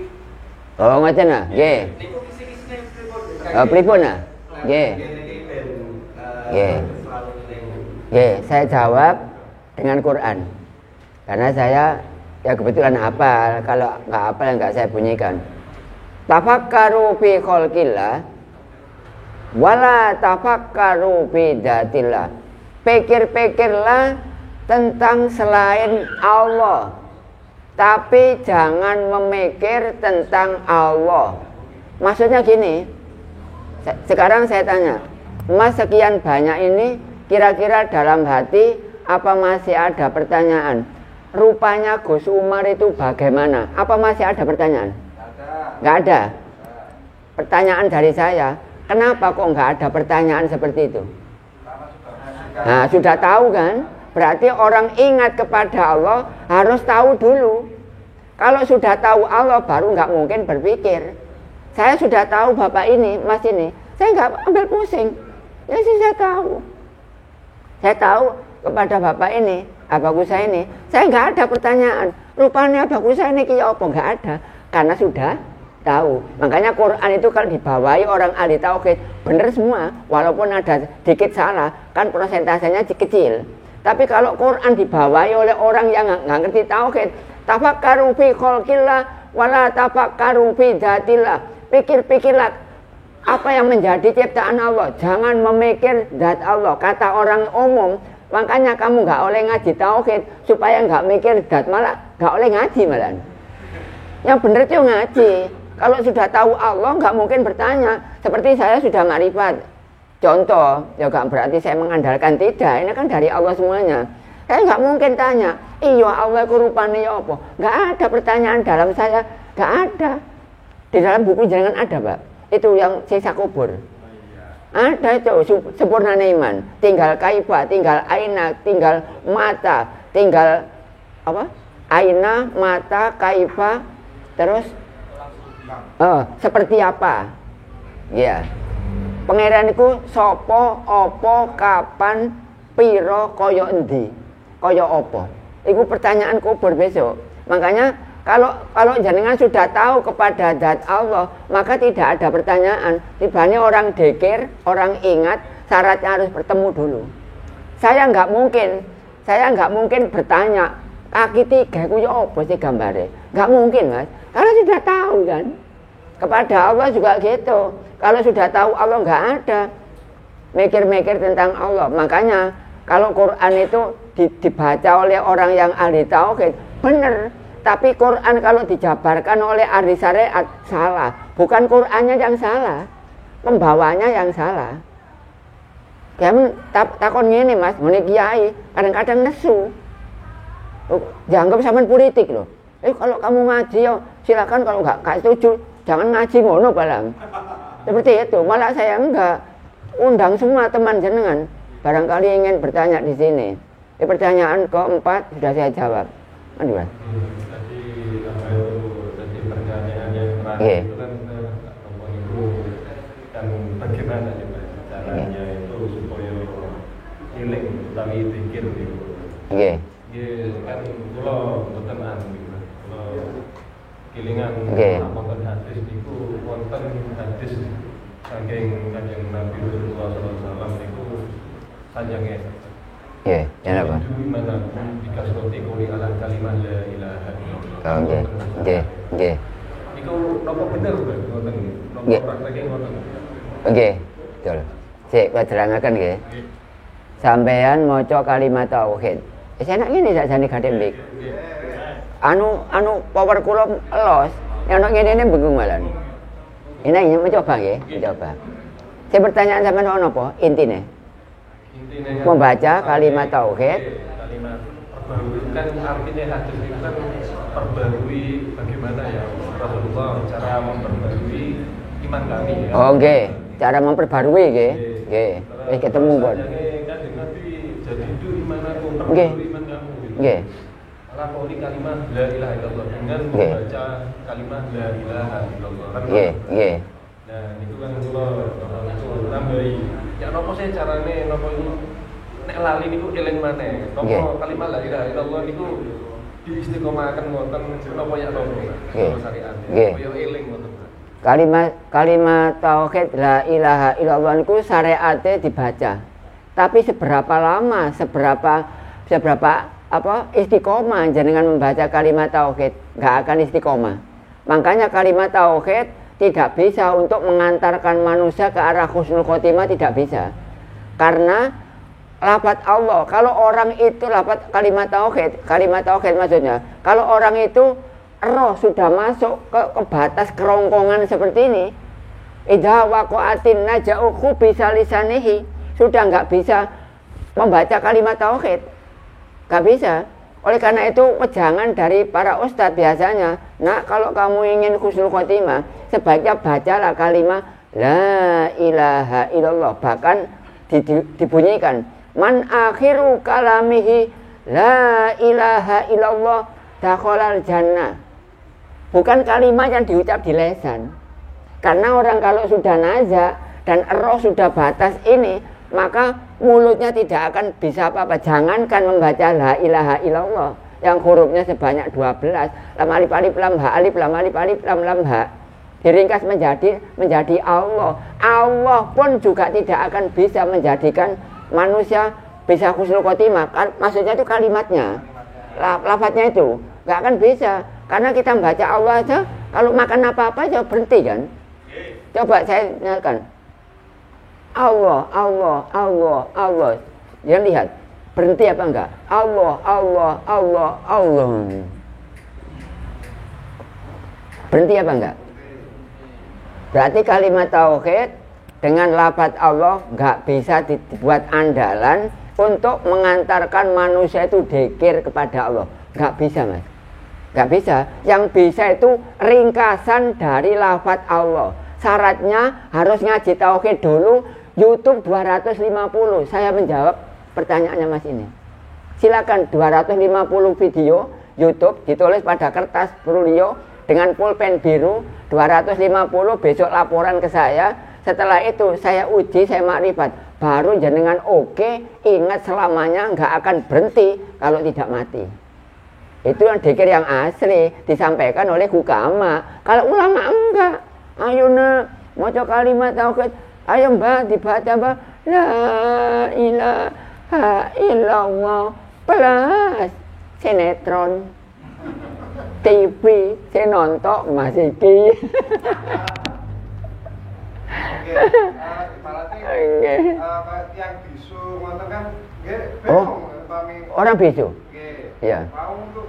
Oh ngoten ah, nggih. Niku kisi-kisine pripun? Pripun ah? Nggih. Nggih. Nggih, saya jawab dengan Quran. Karena saya ya kebetulan hafal, kalau nggak hafal nggak saya bunyikan. Tafakkaru fi khalqillah wala tafakkaru fi dzatillah. Pikir-pikirlah tentang selain Allah, tapi jangan memikir tentang Allah. Maksudnya gini, sekarang saya tanya, Mas sekian banyak ini, kira-kira dalam hati apa masih ada pertanyaan? Rupanya Gus Umar itu bagaimana? Apa masih ada pertanyaan? Nggak ada. Pertanyaan dari saya, kenapa kok nggak ada pertanyaan seperti itu? Nah, sudah tahu kan? Berarti orang ingat kepada Allah harus tahu dulu. Kalau sudah tahu Allah baru nggak mungkin berpikir. Saya sudah tahu Bapak ini, Mas ini, saya nggak ambil pusing. Ya sih saya tahu. Saya tahu kepada Bapak ini, Abaku saya ini, saya nggak ada pertanyaan. Rupanya Abaku saya ini kayak apa? Nggak ada, karena sudah tahu. Makanya Quran itu kalau dibawahi orang ahli tauhid benar semua, walaupun ada dikit salah, kan persentasenya kecil. Tapi kalau Quran dibawahi oleh orang yang nggak ngerti tauhid, tafakkaru fi khalqillah wala tafakkaru fi dzatillah. Pikir-pikirlah apa yang menjadi ciptaan Allah, jangan memikir zat Allah. Kata orang umum, makanya kamu nggak oleh ngaji tauhid supaya nggak mikir zat, malah nggak oleh ngaji malah. Yang benar itu ngaji. Kalau sudah tahu Allah nggak mungkin bertanya. Seperti saya sudah ma'rifat. Contoh, ya nggak berarti saya mengandalkan, tidak. Ini kan dari Allah semuanya. Saya nggak mungkin tanya, iya Allah itu rupanya ya apa? Nggak ada pertanyaan dalam saya, nggak ada. Di dalam buku jangan ada, Pak. Itu yang sisa kubur. Ada itu sempurna iman. Tinggal kaifa, tinggal aina, tinggal mata, tinggal apa? Aina, mata, kaifa, terus seperti apa? Ya. Pangeran iku sapa, apa, kapan, piro, kaya endi, kaya apa. Iku pertanyaan kubur besok. Makanya kalau jenengan sudah tahu kepada zat Allah, maka tidak ada pertanyaan. Tibanya orang dekir, orang ingat, syaratnya harus bertemu dulu. Saya nggak mungkin bertanya, kaki tiga itu ya apa sih gambarnya? Nggak mungkin, Mas. Karena sudah tahu kan. Kepada Allah juga gitu. Kalau sudah tahu Allah nggak ada mikir-mikir tentang Allah. Makanya kalau Quran itu dibaca oleh orang yang ahli tauhid, benar. Tapi Quran kalau dijabarkan oleh ahli syariat, salah. Bukan Qurannya yang salah, pembawanya yang salah. Kamu takon ini, Mas, muni kiai kadang-kadang nesu. Dianggap sampean politik loh. Kalau kamu ngaji ya silakan, kalau nggak setuju jangan ngaji ngono balang. Seperti itu. Malah saya enggak undang semua teman jenengan. Barangkali ingin bertanya di sini. Pertanyaan keempat sudah saya jawab. Aduh, Mas. Tadi pertanyaan yang terakhir itu kan ibu kan bagaimana caranya itu supaya healing utawi pikir gitu. Nggih. Kan kula mboten gitu. Kula kelingan wonten hadis niku wonten hadis saking Kanjeng Nabi Rasulullah sallallahu alaihi wasallam niku sanjange. Nggih, ya apa? Mana dikasih kuli ala kalimat la ilaha illallah. Oh, nggih. Iku napa bener ngoten? Napa prakteke ngoten? Nggih, betul. Sik pajerangaken nggih. Sampeyan maca kalimat tauhid. Wis enak ngene sakjane gathek mbik. Anu power kula los. Yang ngene bengung malan. Ini mencoba nggih, mencoba. Saya pertanyaan sampean ono apa intine? Membaca kalimat tauhid. Kalimat perbarui kan artinya hadis itu kan perbarui bagaimana ya Rasulullah cara memperbarui iman kami ya. Oh nggih, cara memperbarui nggih. Nggih. Wis ketemu pun. Kanjeng Nabi jadi itu iman aku Nggih. perbarui iman kamu. Nggih. Lakoni kalimat la ilaha illallah dengan membaca kalimat la ilaha illallah. Nggih. Nah, itu kan kula itu nambahi. Ya napa sih carane napa itu nek lali niku eling maneh. Napa kalimat la ilaha illallah niku diistiqomahkan ngoten napa ya napa? Syariat. Kaya eling ngoten. Kalimat tauhid la ilaha illallah niku syariate dibaca. Tapi seberapa lama, seberapa istiqomah jenengan membaca kalimat tauhid, nggak akan istiqomah. Makanya kalimat tauhid tidak bisa untuk mengantarkan manusia ke arah husnul khotimah, tidak bisa. Karena lafaz Allah, kalau orang itu lafaz kalimat tauhid maksudnya, kalau orang itu roh sudah masuk ke batas kerongkongan seperti ini, idza waqa'atin naja'u bisa lisanihi, sudah nggak bisa membaca kalimat tauhid, nggak bisa. Oleh karena itu wejangan dari para ustadz biasanya, nah kalau kamu ingin husnul khotimah, sebaiknya bacalah kalimat la ilaha illallah, bahkan dibunyikan man akhiru kalamihi la ilaha illallah dakhalal jannah. Bukan kalimat yang diucap di lesan. Karena orang kalau sudah nazak dan roh sudah batas ini, maka mulutnya tidak akan bisa apa-apa. Jangankan membaca la ilaha illallah yang hurufnya sebanyak 12, lam alif alif lam ha alif lam alif alif lam ha, diringkas menjadi Allah. Allah pun juga tidak akan bisa menjadikan manusia bisa husnul khotimah. Maksudnya itu kalimatnya, lafadznya itu nggak akan bisa. Karena kita membaca Allah aja, kalau makan apa-apa aja berhenti kan. Coba saya nyatakan Allah, Allah, Allah, Allah. Jangan lihat, berhenti apa enggak? Allah, Allah, Allah, Allah. Berhenti apa enggak? Berarti kalimat tauhid dengan lafaz Allah enggak bisa dibuat andalan untuk mengantarkan manusia itu dzikir kepada Allah. Enggak bisa, Mas. Enggak bisa. Yang bisa itu ringkasan dari lafaz Allah. Syaratnya harus ngaji tauhid dulu. YouTube 250. Saya menjawab pertanyaannya Mas ini. Silakan 250 video YouTube ditulis pada kertas folio dengan pulpen biru 250, besok laporan ke saya. Setelah itu saya uji, saya makrifat. Baru jenengan oke, ingat selamanya nggak akan berhenti kalau tidak mati. Itu yang dzikir yang asli disampaikan oleh hukama. Kalau ulama enggak. Ayo nak, maca kalimat tauhid. Ayo mbak, dibaca mbak. La ilaha illallah plus sinetron TV saya nonton masih ki. Oke, ibaratnya yang bisu ngoten kan nggih bingung orang bisu. Nggih. Iya. Mau untuk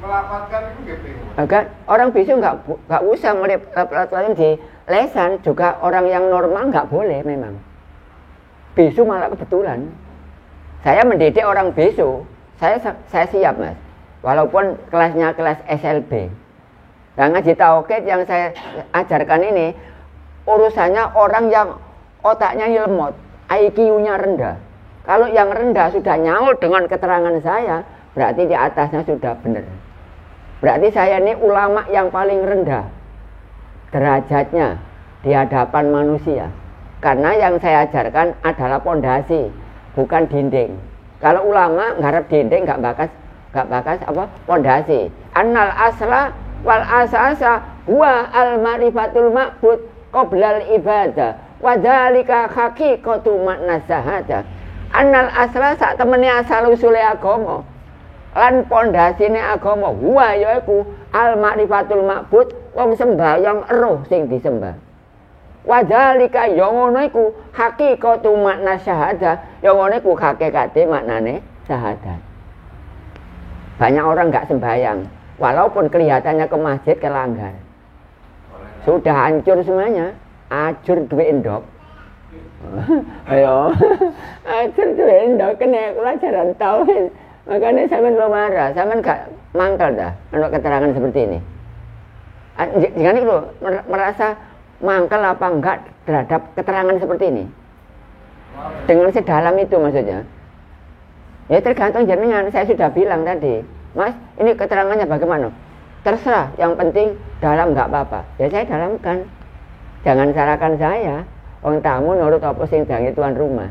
melafatkan itu nggih bingung. Kan orang bisu nggak usah melafalkan di lesan, juga orang yang normal nggak boleh memang. Bisu malah kebetulan. Saya mendidik orang bisu, saya siap Mas. Walaupun kelasnya kelas SLB. Nah ngaji tauhid yang saya ajarkan ini urusannya orang yang otaknya lemot, IQ-nya rendah. Kalau yang rendah sudah nyaut dengan keterangan saya, berarti di atasnya sudah benar. Berarti saya ini ulama yang paling rendah derajatnya di hadapan manusia. Karena yang saya ajarkan adalah pondasi, bukan dinding. Kalau ulama ngarep dinding nggak bakas apa pondasi. Annal asla wal asasa wa al marifatul ma'bud qoblal ibadah wa dzalika haqiqatu makna syahadah. Annal asla sak temene asal usule agama lan pondasine agama wa yaiku al marifatul ma'bud, wong sembahyang roh sing disembah. Wa dzalika ya ngono iku haqiqatu makna syahadah, ya ngono iku hakikate maknane syahadat. Banyak orang nggak sembahyang, walaupun kelihatannya ke masjid ke langgar. Sudah hancur semuanya, ajur duwe endok. Ayo, ajur duwe endok kena pelajaran tauhid. Makanya sampean lo marah, sampean gak mangkal dah untuk keterangan seperti ini. Jangan itu merasa mangkal apa enggak terhadap keterangan seperti ini. Dengan sedalam itu maksudnya. Ya tergantung jenengan, saya sudah bilang tadi. Mas, ini keterangannya bagaimana? Terserah, yang penting dalam enggak apa-apa. Ya saya dalamkan. Jangan salahkan saya. Wong tamu nurut apa sing dangi tuan rumah.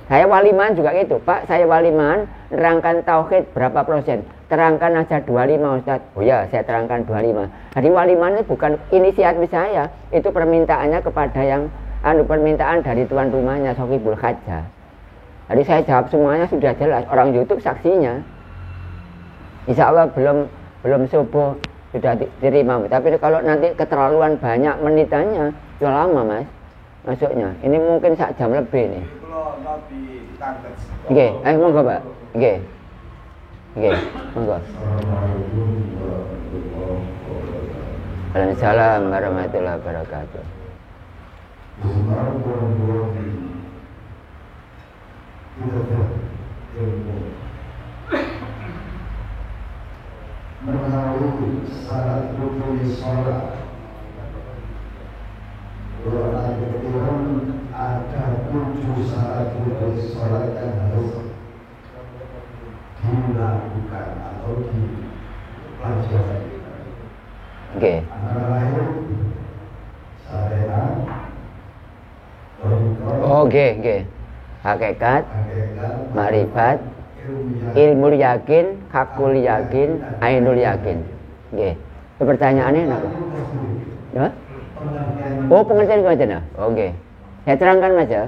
Saya waliman juga gitu, Pak, saya waliman, terangkan tauhid berapa persen? Terangkan aja 25 Ustaz. Oh ya, saya terangkan 25. Jadi waliman itu bukan inisiatif saya, itu permintaannya kepada yang permintaan dari tuan rumahnya, Sokibul Hajjah. Jadi saya jawab semuanya sudah jelas, orang YouTube saksinya. Insya Allah belum subuh sudah diterima. Tapi kalau nanti keterlaluan banyak menitannya, ya lama Mas masuknya. Ini mungkin 1 jam lebih nih. Oke, monggo Pak. Oke, monggo. Waalaikumsalam warahmatullahi wabarakatuh. Menaruh syarat rukun sholat. Kemudian ada 7 syarat rukun sholat yang harus dilakukan atau dipelajari. Antara lain syariat, hakikat, makrifat, ilmu yakin, hakul yakin, ainul yakin. Pertanyaannya apa? Ya? Oh, pengertian macam. Oke. Saya terangkan aja.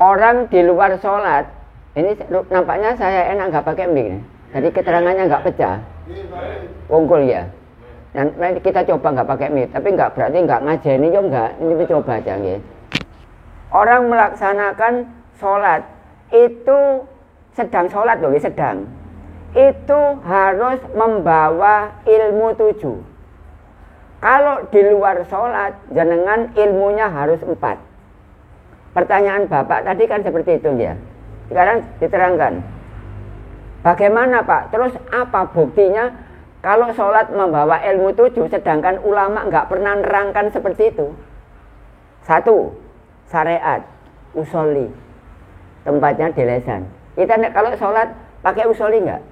Orang di luar sholat, ini nampaknya saya enak nggak pakai mic. Jadi keterangannya nggak pecah. Unggul ya. Nanti kita coba nggak pakai mic, tapi nggak berarti nggak ngajeni juga nggak. Ini coba aja, gitu. Orang melaksanakan sholat itu sedang sholat loh, sedang. Itu harus membawa ilmu 7. Kalau di luar sholat, jenengan ilmunya harus 4. Pertanyaan Bapak tadi kan seperti itu ya. Sekarang diterangkan. Bagaimana Pak? Terus apa buktinya kalau sholat membawa ilmu 7, sedangkan ulama nggak pernah nerangkan seperti itu? 1. Syariat, usolli. Tempatnya di lesan. Kita kalau sholat pakai usolli nggak?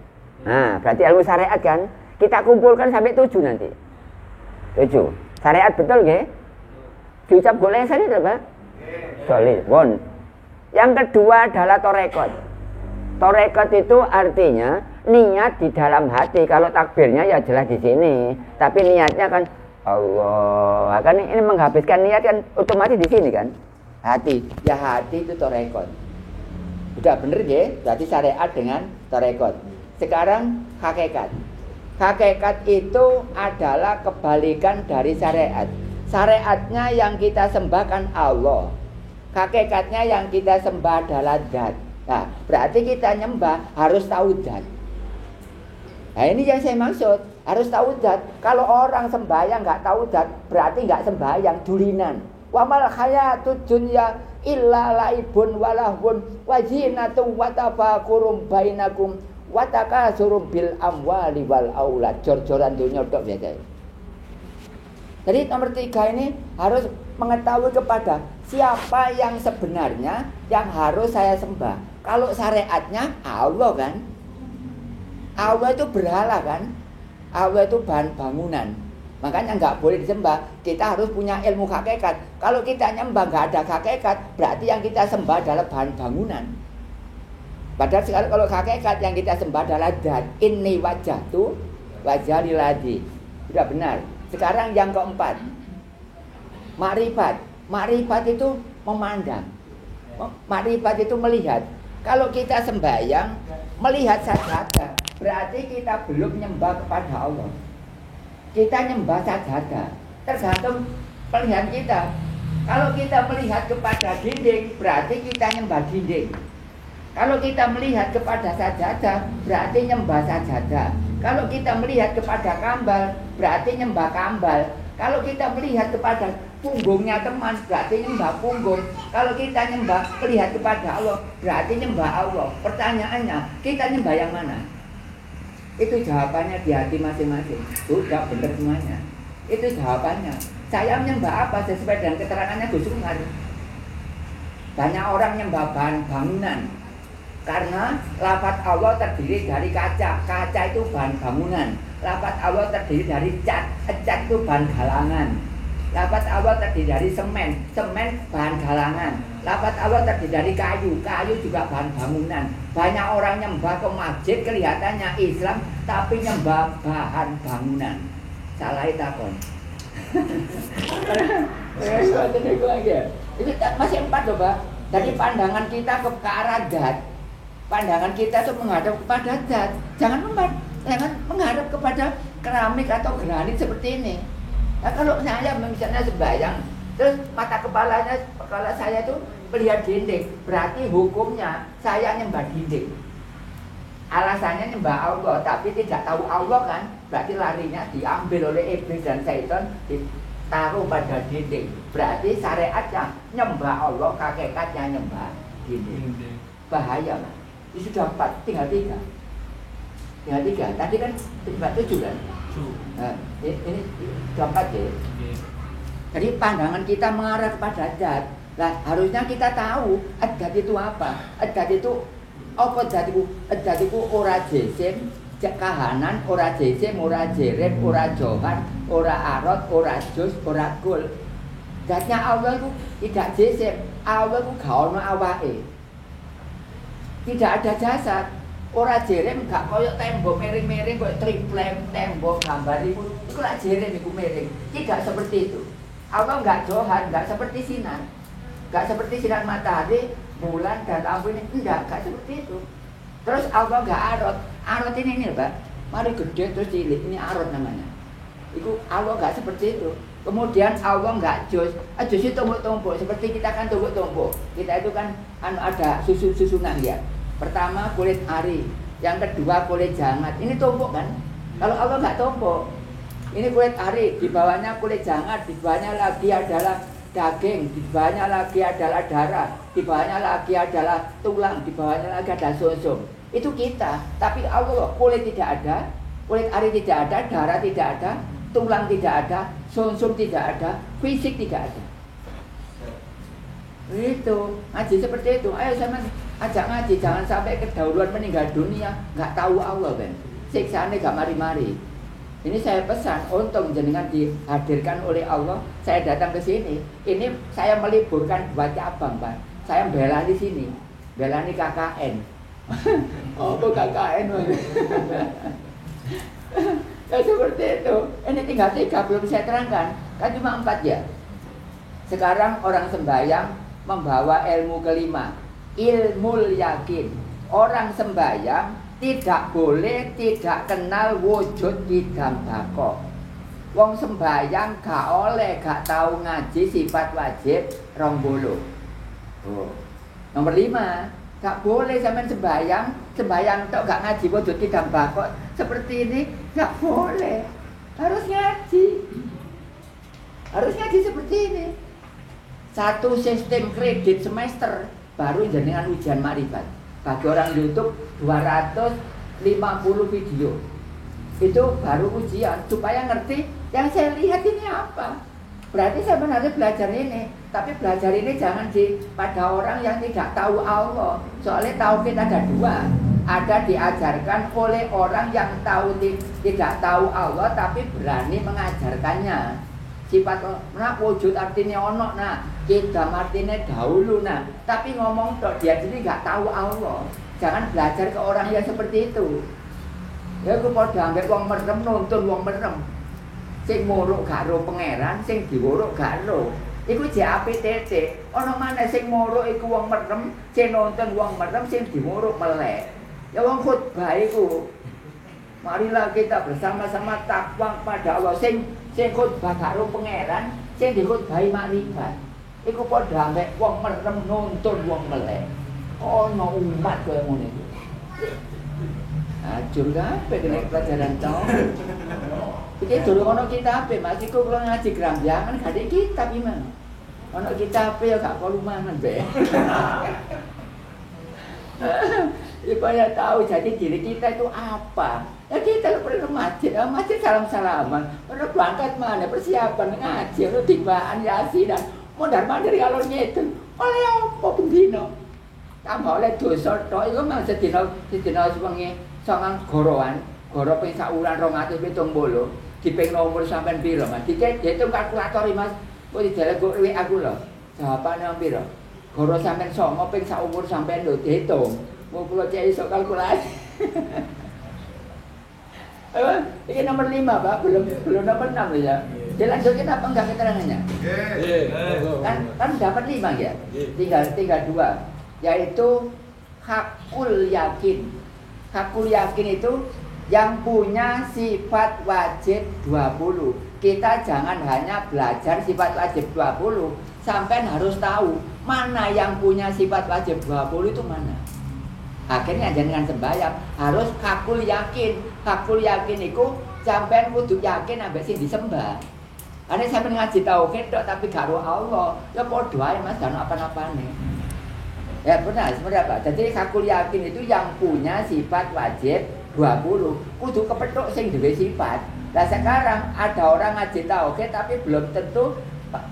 Nah, berarti ilmu syariat kan? Kita kumpulkan sampai 7 nanti. 7. Syariat betul nggih? Diucap go lesan itu Pak? Usolli. Bon. Yang kedua adalah torekot. Torekot itu artinya niat di dalam hati. Kalau takbirnya ya jelas di sini. Tapi niatnya kan Allah. Kan ini menghabiskan niat kan otomatis di sini kan? Hati. Ya hati itu torekot. Udah bener ya? Berarti syariat dengan torekot. Sekarang hakikat. Hakikat itu adalah kebalikan dari syariat. Syariatnya yang kita sembahkan Allah. Hakikatnya yang kita sembah adalah zat. Nah, berarti kita nyembah harus tahu zat. Nah, ini yang saya maksud, harus tahu zat. Kalau orang sembahyang nggak tahu zat, berarti nggak sembahyang, dulinan. Wa mal hayatud dunya illa laibun walahun wa zinatun wa tafakurum bainakum wa takasurum bil amwali wal aulad. Jor-joran dunia tok biasa. Jadi nomor 3 ini harus mengetahui kepada siapa yang sebenarnya yang harus saya sembah. Kalau syariatnya Allah kan, Allah itu berhala kan, Allah itu bahan bangunan. Makanya nggak boleh disembah. Kita harus punya ilmu hakikat. Kalau kita nyembah nggak ada hakikat, berarti yang kita sembah adalah bahan bangunan. Padahal sekarang kalau hakikat yang kita sembah adalah zat. Inni wajhatu wajhalilladzi. Sudah benar. Sekarang yang keempat, makrifat. Makrifat itu memandang. Makrifat itu melihat. Kalau kita sembahyang melihat sajadah, berarti kita belum nyembah kepada Allah. Kita nyembah sajadah, tergantung pilihan kita. Kalau kita melihat kepada dinding, berarti kita nyembah dinding. Kalau kita melihat kepada sajadah, berarti nyembah sajadah. Kalau kita melihat kepada kambal, berarti nyembah kambal. Kalau kita melihat kepada punggungnya teman, berarti nyembah punggung. Kalau kita nyembah melihat kepada Allah, berarti nyembah Allah. Pertanyaannya, kita nyembah yang mana? Itu jawabannya di hati masing-masing. Sudah benar semuanya. Itu jawabannya. Saya menyembah apa sesuai dengan keterangannya Gus Umar. Banyak orang nyembah bahan bangunan. Karena lafaz Allah terdiri dari kaca. Kaca itu bahan bangunan. Lafaz Allah terdiri dari cat. Cat itu bahan galangan. Lafaz Allah terdiri dari semen bahan galangan. Lafaz Allah terdiri dari kayu juga bahan bangunan. Banyak orang nyembah ke masjid kelihatannya Islam, tapi nyembah bahan bangunan. Salah takon. Itu masih 4 loh, Pak. Jadi pandangan kita ke arah zat. Pandangan kita itu menghadap kepada zat. Jangan menghadap kepada keramik atau granit seperti ini. Nah, kalau saya misalnya sembahyang, terus kepala saya itu melihat dinding, berarti hukumnya saya nyembah dinding. Alasannya nyembah Allah, tapi tidak tahu Allah kan, berarti larinya diambil oleh iblis dan syaitan, ditaruh pada dinding. Berarti syariatnya nyembah Allah, hakikatnya nyembah dinding. Bahaya kan? Ini sudah 4, tinggal 3. Tadi kan 7 kan? Nah, ini 4 ya. Jadi pandangan kita mengarah kepada zat. Nah, harusnya kita tahu zat itu apa. Zat itu apa zat itu? Zat itu ora jisim, kahanan, ora jisim, ora jereb, ora johan, ora arot, ora jus, ora kul. Zatnya Allah itu tidak jisim. Allah itu gak ono awake. Tidak ada jasad. Ora jerem gak koyo tembok miring-miring koyo triplek tembok gambar iku lak jerem iku miring. Tidak seperti itu. Allah enggak johan, enggak seperti sinar. Enggak seperti sinar matahari, bulan dan lampu ini enggak seperti itu. Terus Allah enggak arot. Arot ini Pak. Mari gede terus cilik, ini arot namanya. Iku Allah enggak seperti itu. Kemudian Allah enggak jus. Jus itu tumpuk-tumpuk seperti kita kan tumpuk-tumpuk. Kita itu kan ada susunan ya. Pertama kulit ari, yang kedua kulit jangat. Ini tumpuk kan? Kalau Allah nggak tumpuk, ini kulit ari, di bawahnya kulit jangat, di bawahnya lagi adalah daging, di bawahnya lagi adalah darah, di bawahnya lagi adalah tulang, di bawahnya lagi ada sumsum. Itu kita. Tapi Allah kulit tidak ada, kulit ari tidak ada, darah tidak ada, tulang tidak ada, sumsum tidak ada, fisik tidak ada. Itu ngaji seperti itu. Ayo sama ajak ngaji, jangan sampai kedahuluan meninggal dunia nggak tahu Allah kan. Siksaannya nggak mari-mari. Ini saya pesan, untung jenengan dihadirkan oleh Allah. Saya datang ke sini. Ini saya meliburkan 2 cabang, Pak. Saya bela di sini, bela di KKN. Oh, KKN. Ya seperti itu. Ini tinggal 3 belum saya terangkan. Kan cuma 4 ya. Sekarang orang sembahyang membawa ilmu kelima, ilmu yakin. Orang sembahyang tidak boleh tidak kenal wujud idam bako. Wong sembahyang gak oleh gak tahu ngaji sifat wajib 20. Oh. Nomor 5, gak boleh sampean sembahyang tok gak ngaji wujud idam bako. Seperti ini gak boleh. Harus ngaji. Harus ngaji seperti ini. 1 sistem kredit semester baru jenengan ujian marifat. Bagi orang YouTube 250 video. Itu baru ujian supaya ngerti yang saya lihat ini apa. Berarti saya harus belajar ini. Tapi belajar ini jangan pada orang yang tidak tahu Allah. Soalnya tauhid ada 2. Ada diajarkan oleh orang yang tidak tahu Allah tapi berani mengajarkannya. Sifat wujud artinya ono kita artinya dahulu tapi ngomong tok dia sendiri nggak tahu Allah. Jangan belajar ke orang yang seperti itu. Ya aku padha ambek wong merem nuntun wong merem. Sing muruk gak ro pangeran, sing diwuruk gak ro. Iku jape tete. Ono maneh sing muruk iku wong merem, sing nuntun wong merem, sing diwuruk melek. Ya wong khotbah iku. Marilah kita bersama-sama takwa pada Allah. Sing khotbah karo pangeran, sing dikhotbahi makrifat. Iku padha ambek wong merem nuntun wong melek. Ono umat koyo ngono iku. Ajur kabeh kena pelajaran tau. Iki durung ono kitabe, Mas iku kula ngaji Gramjangan gak ada kitab iki, Mas. Ono kitabe ya gak perlu mangan, Be. Supaya tahu jadi diri kita itu apa. Ya kita perlu masjid, masjid salam-salaman. Perlu berangkat mana, persiapan ngaji, perlu timbaan yasinan. Mondar-mandir kalau nyeten, oleh apa bendino? Tambah oleh dosa tok iku mah sedina sewengi 9 goroan, goro ping saulan 270. dipengno umur sampean piro Mas? Dihitung kalkulator Mas. Kok didelek kok duwe aku lho. Jawabane piro? Goro sampean songo ping sak umur sampean lho dihitung. Mau kula cek iso kalkulasi. Ini nomor 5 Pak, belum nomor 6 ya. Dilanjutin apa enggak keterangannya? Kan dapat 5 ya. Tinggal 2, yaitu hakul yakin. Hakul yakin itu yang punya sifat wajib 20. Kita jangan hanya belajar sifat wajib 20, sampai harus tahu mana yang punya sifat wajib 20 itu mana. Akhirnya jangan sembahyang, harus hakul yakin. Hakul yakin itu sampean kudu yakin ambek sing disembah. Ane sampean ngaji tauhid tok tapi karo Allah, ya padha ae Mas, dan apa-apane. Ya benar, sebenarnya Pak. Jadi hakul yakin itu yang punya sifat wajib 20, kudu kepethuk sing duwe sifat. Nah sekarang ada orang ngaji tauhid tapi belum tentu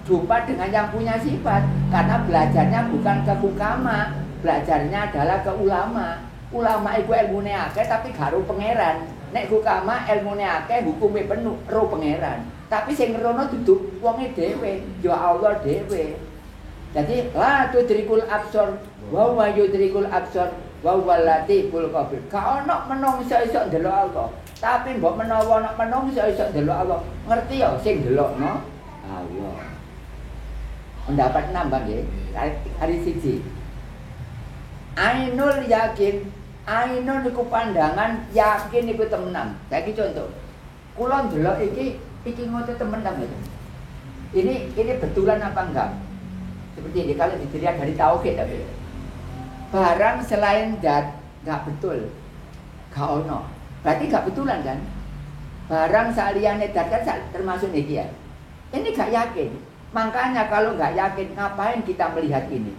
jumpa dengan yang punya sifat, karena belajarnya bukan ke hukama, belajarnya adalah ke ulama. Ulama itu ilmune akeh tapi karo pangeran. Nek hukama ilmune akeh, hukume penuh ro pangeran. Tapi sing ngerono duduk wonge dhewe, ya Allah dhewe. Jadi la tudrikul absar wa huwa yudrikul absar wa huwa latiful khabir. Ka ono menungso iso ndelok Allah, tapi mbok menawa ono menungso iso ndelok Allah, ngerti ya sing ndelokno Allah. Pendapat nambah nggih, hari siji. Ainul yakin, ainul niku pandangan, yakin niku temenan. Saiki contoh. Kula ndelok iki ngoten temenan gitu. Ini betulan apa enggak? Seperti ini kalau dilihat dari tauhid tapi. Barang selain zat enggak betul. Gak ono. Berarti enggak betulan kan? Barang saliyane zat kan termasuk niki ya. Ini enggak yakin. Makanya kalau enggak yakin ngapain kita melihat ini?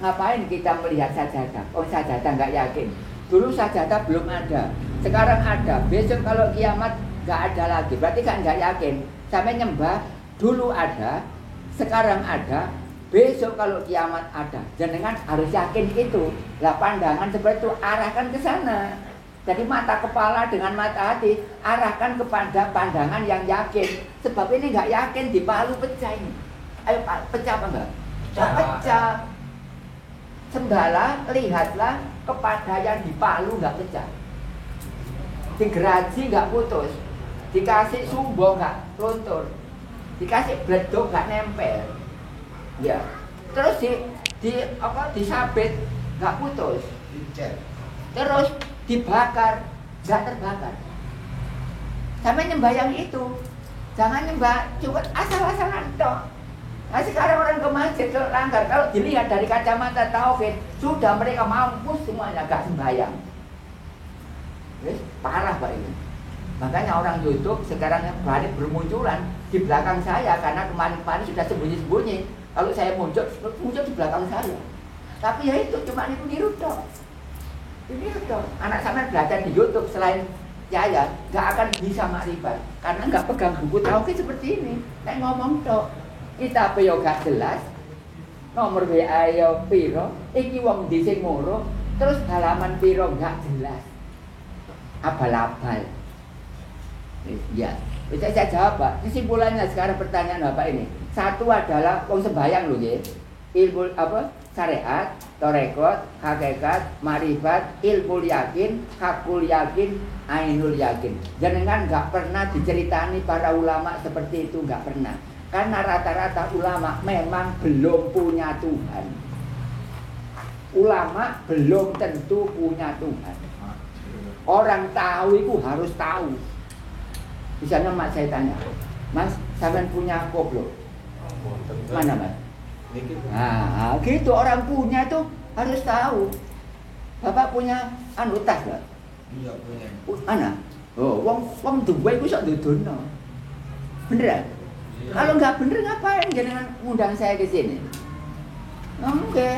Ngapain kita melihat sajadah? Oh sajadah nggak yakin. Dulu sajadah belum ada, sekarang ada. Besok kalau kiamat nggak ada lagi, berarti kan nggak yakin. Sampai nyembah dulu ada, sekarang ada, besok kalau kiamat ada. Jenengan harus yakin itu. Lah pandangan seperti itu arahkan ke sana. Jadi mata kepala dengan mata hati arahkan kepada pandangan yang yakin. Sebab ini nggak yakin di Palu pecah ini. Ayo pecah apa enggak? Pecah. Sembahlah, lihatlah kepada yang di Palu nggak pecah, di Geraji nggak putus, dikasih Sumbo nggak luntur, dikasih Bledok nggak nempel, ya. Terus disabit nggak putus, terus dibakar nggak terbakar. Sampai nyembah yang itu, jangan nyembah cuma asal-asalan toh. Nah sekarang orang ke masjid langgar, kalau dilihat dari kacamata tauhid, sudah mereka mampus semuanya, gak sembahyang. Parah Pak ini. Makanya orang YouTube sekarang balik bermunculan di belakang saya, karena kemarin-kemarin sudah sembunyi-sembunyi. Kalau saya muncul di belakang saya. Tapi ya itu cuma niru toh. Ini toh. Anak sampean belajar di YouTube selain saya gak akan bisa makrifat, karena gak pegang buku tauhid seperti ini. Nek ngomong toh. Kita apa yo gak jelas, nomor WA yo piro, iki wong ndi sing moro, terus halaman piro gak jelas, abal-abal. Ya, bisa saya jawab Pak. Kesimpulannya sekarang pertanyaan Bapak ini, satu adalah wong sembahyang lho nggih, ilmu apa? Syariat, tarekat, hakikat, marifat, ilmu yakin, hakul yakin, ainul yakin. Jangan gak pernah diceritani para ulama seperti itu, gak pernah. Karena rata-rata ulama memang belum punya Tuhan. Ulama belum tentu punya Tuhan. Orang tahu itu harus tahu. Misalnya mak saya tanya, Mas, sampean punya koplo? Mana Mas? Nah, gitu orang punya itu harus tahu. Bapak punya tas nggak? Iya punya. Mana? Oh, wong duwe iku sok dudono. Bener? Kalau nggak bener ngapain jangan ngundang saya ke sini? Oke.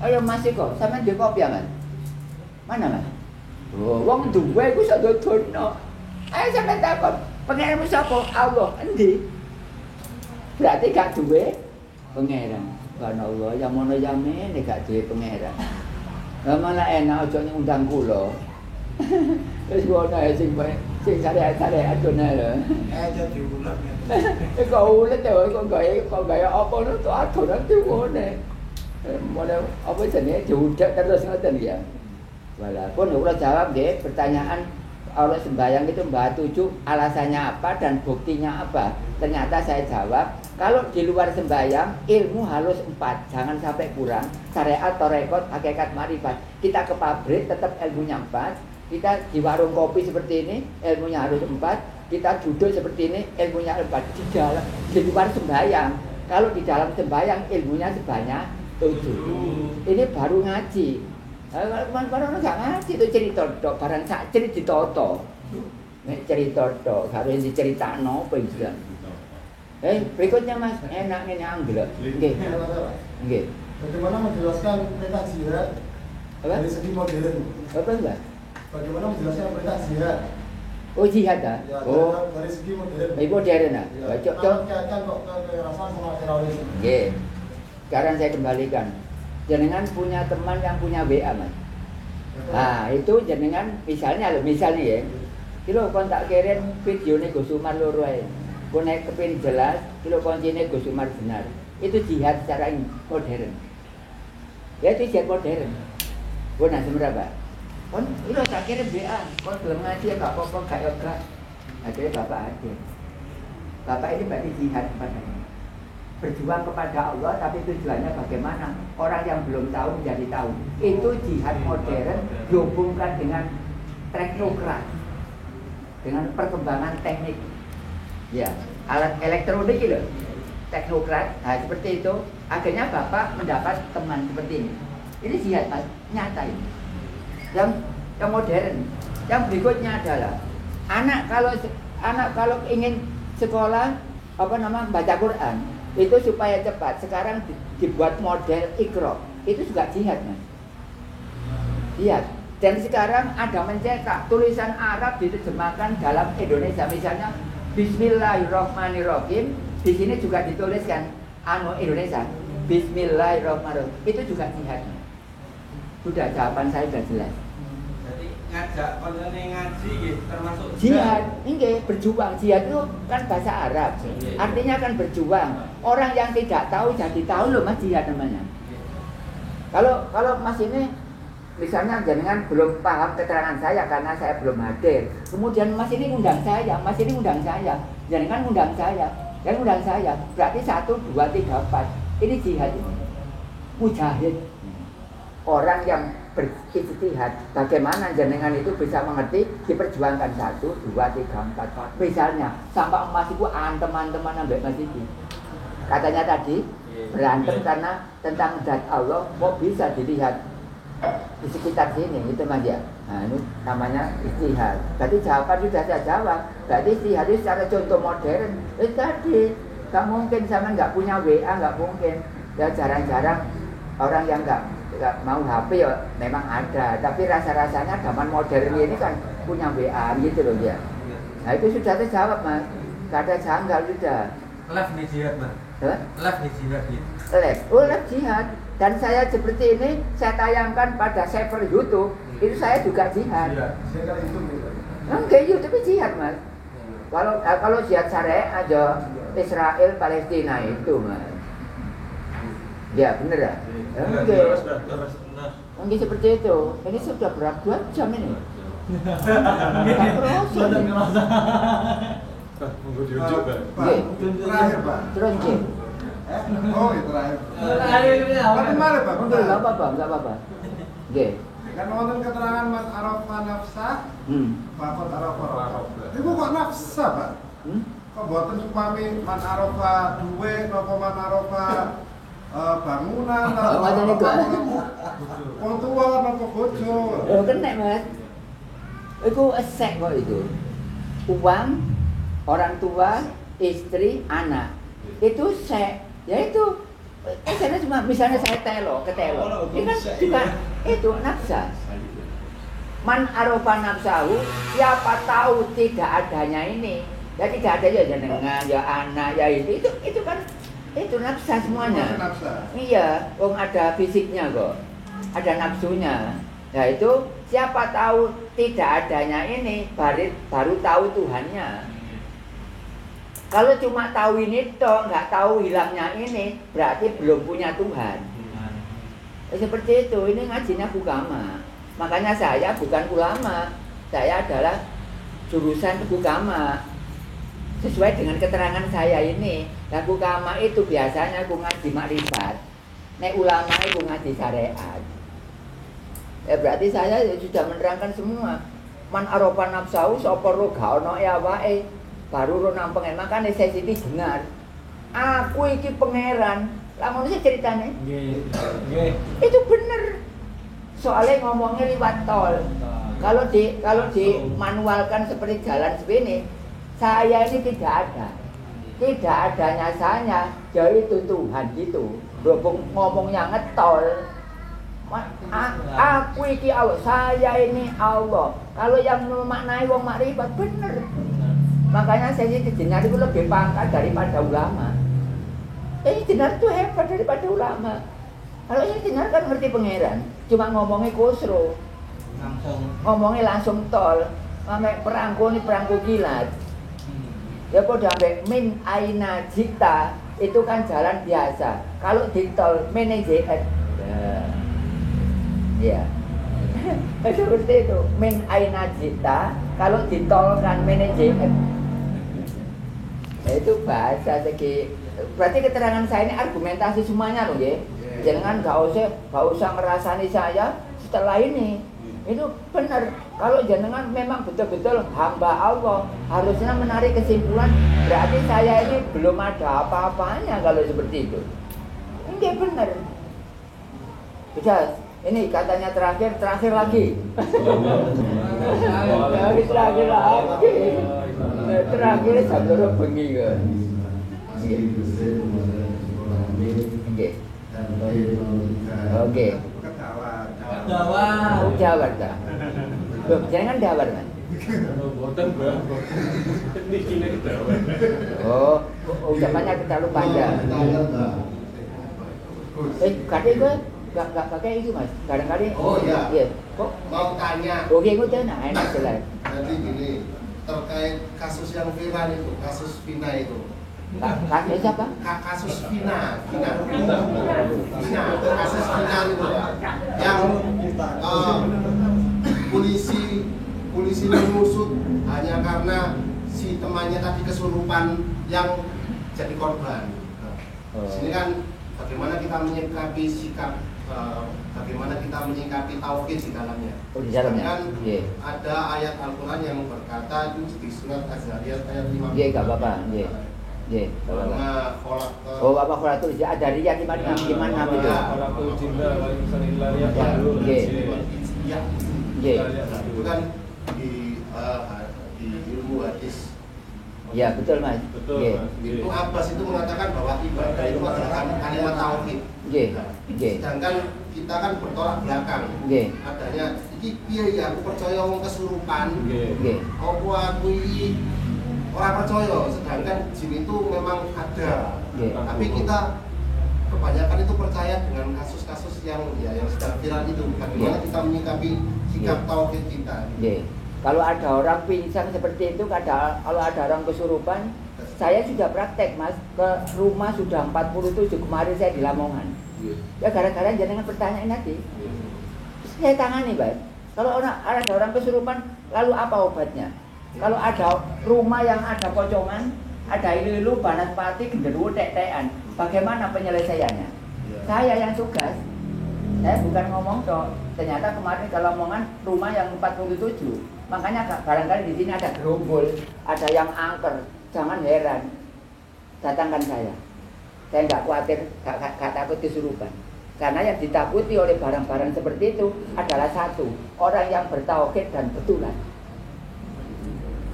Ayo Mas Eko, sampean di kopi ya Mas? Mana Mas? Oh, wong duwe iku sok dudono. Ayo sampean takon, pangeran sapa? Allah. Endi? Berarti gak duwe pangeran. Karena Allah yang mono yamin gak duwe pangeran. Lah malah enak aja ngundang kula. Wis ngono ae sing bae. Sing sare-sare adone lho. Jadi ulet. Kok ulet to kok gaya apa lho to adonan ku ngene. Model apa jenenge diudak terus ngoten ya. Walaupun ora jawab nggih pertanyaan Allah sembahyang itu Mbah Tujuh alasannya apa dan buktinya apa. Ternyata saya jawab, kalau di luar sembahyang ilmu harus 4, jangan sampai kurang. Syariat, tarekat, hakikat, marifat. Kita ke pabrik tetap ilmunya 4. Kita di warung kopi seperti ini ilmunya harus 4. Kita duduk seperti ini ilmunya 4. Di luar sembahyang. Kalau di dalam sembahyang ilmunya sebanyak 7. Ini baru ngaji. Barang nggak ngaji itu cerita tok, barang sak cerita ditoto. Nek cerita tok, harus diceritakno apa bisa. Berikutnya Mas, enak ini anggrek. Nggih. Nggih. Bagaimana menjelaskan perintah jihad dari segi modern? Apa Mbak? Bagaimana menjelaskan perintah jihad? Oh jihad ah? Ya, Oh. dari segi modern. Modern ah? Ya, kaitkan kok kekerasan sama teroris. Nggih. Sekarang saya kembalikan. Jenengan punya teman yang punya WA Mas. Nah itu jenengan misalnya ya. Kilo kon tak kirim videone Gus Umar loro ae. Kon nek kepin jelas, kilo koncine Gus Umar benar. Itu jihad secara modern. Ya itu jihad modern. Kon nak seberapa? Kon kilo tak kirim WA, kon belum ngaji ya gak apa-apa gak yoga. Akhirnya Bapak hadir. Bapak ini berarti jihad padanya. Berjuang kepada Allah tapi tujuannya bagaimana orang yang belum tahu menjadi tahu. Itu jihad modern dihubungkan dengan teknokrat, dengan perkembangan teknik. Ya, alat elektronik itu teknokrat. Nah, seperti itu. Akhirnya Bapak mendapat teman seperti ini. Ini jihad Mas, nyata ini. Yang modern. Yang berikutnya adalah anak kalau ingin sekolah baca Quran itu supaya cepat. Sekarang dibuat model Iqra. Itu juga jihad Mas. Jihad. Dan sekarang ada mencetak tulisan Arab diterjemahkan dalam Indonesia. Misalnya Bismillahirrahmanirrahim. Di sini juga dituliskan Indonesia. Bismillahirrahmanirrahim. Itu juga jihad. Sudah jawaban saya sudah jelas. Jadi ngajak konene ngaji termasuk jihad. Ini berjuang. Jihad itu kan bahasa Arab. Artinya kan berjuang. Orang yang tidak tahu jadi tahu loh Mas, jihad namanya. Kalau Mas ini misalnya jenengan belum paham keterangan saya karena saya belum hadir. Kemudian Mas ini undang saya, jenengan undang saya, dan undang saya. Berarti 1, 2, 3, 4. Ini jihad ini. Mujahid. Orang yang berijtihad. Bagaimana jenengan itu bisa mengerti diperjuangkan 1, 2, 3, 4. Misalnya sampai emas itu teman-teman ambek Mas iki. Katanya tadi berantem karena tentang zat Allah kok bisa dilihat di sekitar sini itu Mas ya. Nah ini namanya ijtihad. Berarti jawaban sudah saya jawab. Berarti ijtihad itu secara contoh modern. Tadi gak mungkin sama nggak punya WA, nggak mungkin. Ya jarang-jarang orang yang nggak mau HP ya memang ada. Tapi rasa-rasanya zaman modern ini kan punya WA gitu loh ya. Nah itu sudah terjawab Mas. Gak ada janggal sudah. Live nih jihad Mas. Live nih jihad gitu. Live jihad. Dan saya seperti ini saya tayangkan pada server YouTube. Itu saya juga jihad. Enggak YouTube jihad Mas. Kalau jihad syariah aja Israel Palestina itu Mas. Ya bener ya. Enggak seperti itu. Ini sudah berapa 2 jam ini. Enggak terasa. Monggo diunjuk, Pak. Terakhir Pak. Terus nggih. Oh, itu terakhir. Kemarin Pak. Enggak apa-apa. Nggih. Kan wonten keterangan man arafa nafsah. Fakot arafa. Iku kok nafsa, Pak? Kok boten upami man arafa duwe napa man arafa bangunan napa wong tua napa bojo. Oh, kena Mas. Iku esek kok itu. Uang, orang tua, istri, anak. Itu sek. Ya itu saya cuma misalnya saya telo. Ini kan juga itu nafsa. Man arofa nafsahu, siapa tahu tidak adanya ini. Ya tidak ada ya jenengan, ya anak, ya itu kan itu nafsa semuanya. Iya, ada fisiknya kok. Ada nafsunya. Ya itu siapa tahu tidak adanya ini baru tahu Tuhannya. Kalau cuma tahu ini toh, nggak tahu hilangnya ini, berarti belum punya Tuhan. Seperti itu, ini ngajinya hukama. Makanya saya bukan ulama, saya adalah jurusan hukama. Sesuai dengan keterangan saya ini, nah hukama itu biasanya aku ngaji makrifat, nek ulama itu ngaji syariat. Berarti saya sudah menerangkan semua. Man arofa nafsahu sapa ro ga ono ya wae, baru ro nang pengen. Makane saya siti dengar. Aku iki pangeran. Lah ngono sih ceritane. Nggih. Itu bener. Soalnya ngomongnya lewat tol. Kalau di manualkan seperti jalan segini, saya ini tidak ada. Tidak adanya saya, yaitu Tuhan gitu. Berhubung ngomongnya ngetol. Aku iki Allah, saya ini Allah. Kalau yang memaknai wong makrifat bener. Makanya saya ini jenar itu lebih pangkat daripada ulama. Ini jenar itu hebat daripada ulama. Kalau ini jenar kan ngerti pangeran, cuma ngomongnya kusro, ngomongnya langsung tol. Sampai perangko ini perangko kilat. Ya kok sampai min aina jita itu kan jalan biasa. Kalau di tol manajemen. Ya. Seperti itu. Min aina jita kalau di tol kan manajemen. Itu bahasa segi. Berarti keterangan saya ini argumentasi semuanya loh ya. Jangan nggak usah ngerasani saya setelah ini. Itu benar. Kalau jenengan memang betul-betul hamba Allah, harusnya menarik kesimpulan berarti saya ini belum ada apa-apanya kalau seperti itu. Ini benar. Bisa. Ini katanya terakhir lagi. Terakhir lagi. Terakhir jam 2 bengi kan. Oke. Dawar dah. Jangan dawar kan? Oh, ucapannya terlalu panjang. Kadang gue gak pakai itu mas. Kadang-kadang. Oh iya. Iya. Kok mau tanya? Oke, gue tanya. Enak jelas. Jadi gini, terkait kasus yang viral itu, kasus Vina itu. Kasus apa? Kasus Vina, kasus Vina itu yang polisi mengusut hanya karena si temannya tadi kesurupan yang jadi korban. Sini kan bagaimana kita menyikapi sikap, bagaimana kita menyikapi tauhid di dalamnya. Di dalamnya. Kan ada ayat Al-Quran yang berkata itu di surat Az-Zariyat ayat 50. Iya, enggak apa-apa. Iya. Iya, oh, apa kholatul jinna ada dia gimana itu? Kholatul jinna wal insana illa liya'budun. Iya. Itu kan di ilmu hadis. Ya, betul Mas. Betul. Itu Abbas itu mengatakan bahwa ibadah itu adalah kalimat tauhid. Sedangkan kita kan bertolak belakang. Adanya iki piye ya aku percaya wong kesurupan. Apa aku iki orang percaya, sedangkan jin itu memang ada. Tapi kita kebanyakan itu percaya dengan kasus-kasus yang sedang viral itu. Bagaimana kita menyikapi sikap tauhid kita? Kalau ada orang pingsan seperti itu, kalau ada orang kesurupan, saya sudah praktek mas, ke rumah sudah 47 kemarin saya di Lamongan. Ya gara-gara jangan pertanyaan nanti. Saya tangani Pak. Kalau ada orang kesurupan, lalu apa obatnya? Kalau ada rumah yang ada pocongan, ada ilu-ilu, banas pati, genderuwo, tek-tekan, bagaimana penyelesaiannya? Saya yang tugas, saya bukan ngomong toh. Ternyata kemarin kalau omongan rumah yang 47, makanya barangkali di sini ada gerombol, ada yang angker, jangan heran, datangkan saya. Saya nggak khawatir, nggak takut kesurupan. Karena yang ditakuti oleh barang-barang seperti itu adalah satu, orang yang bertauhid dan betulan.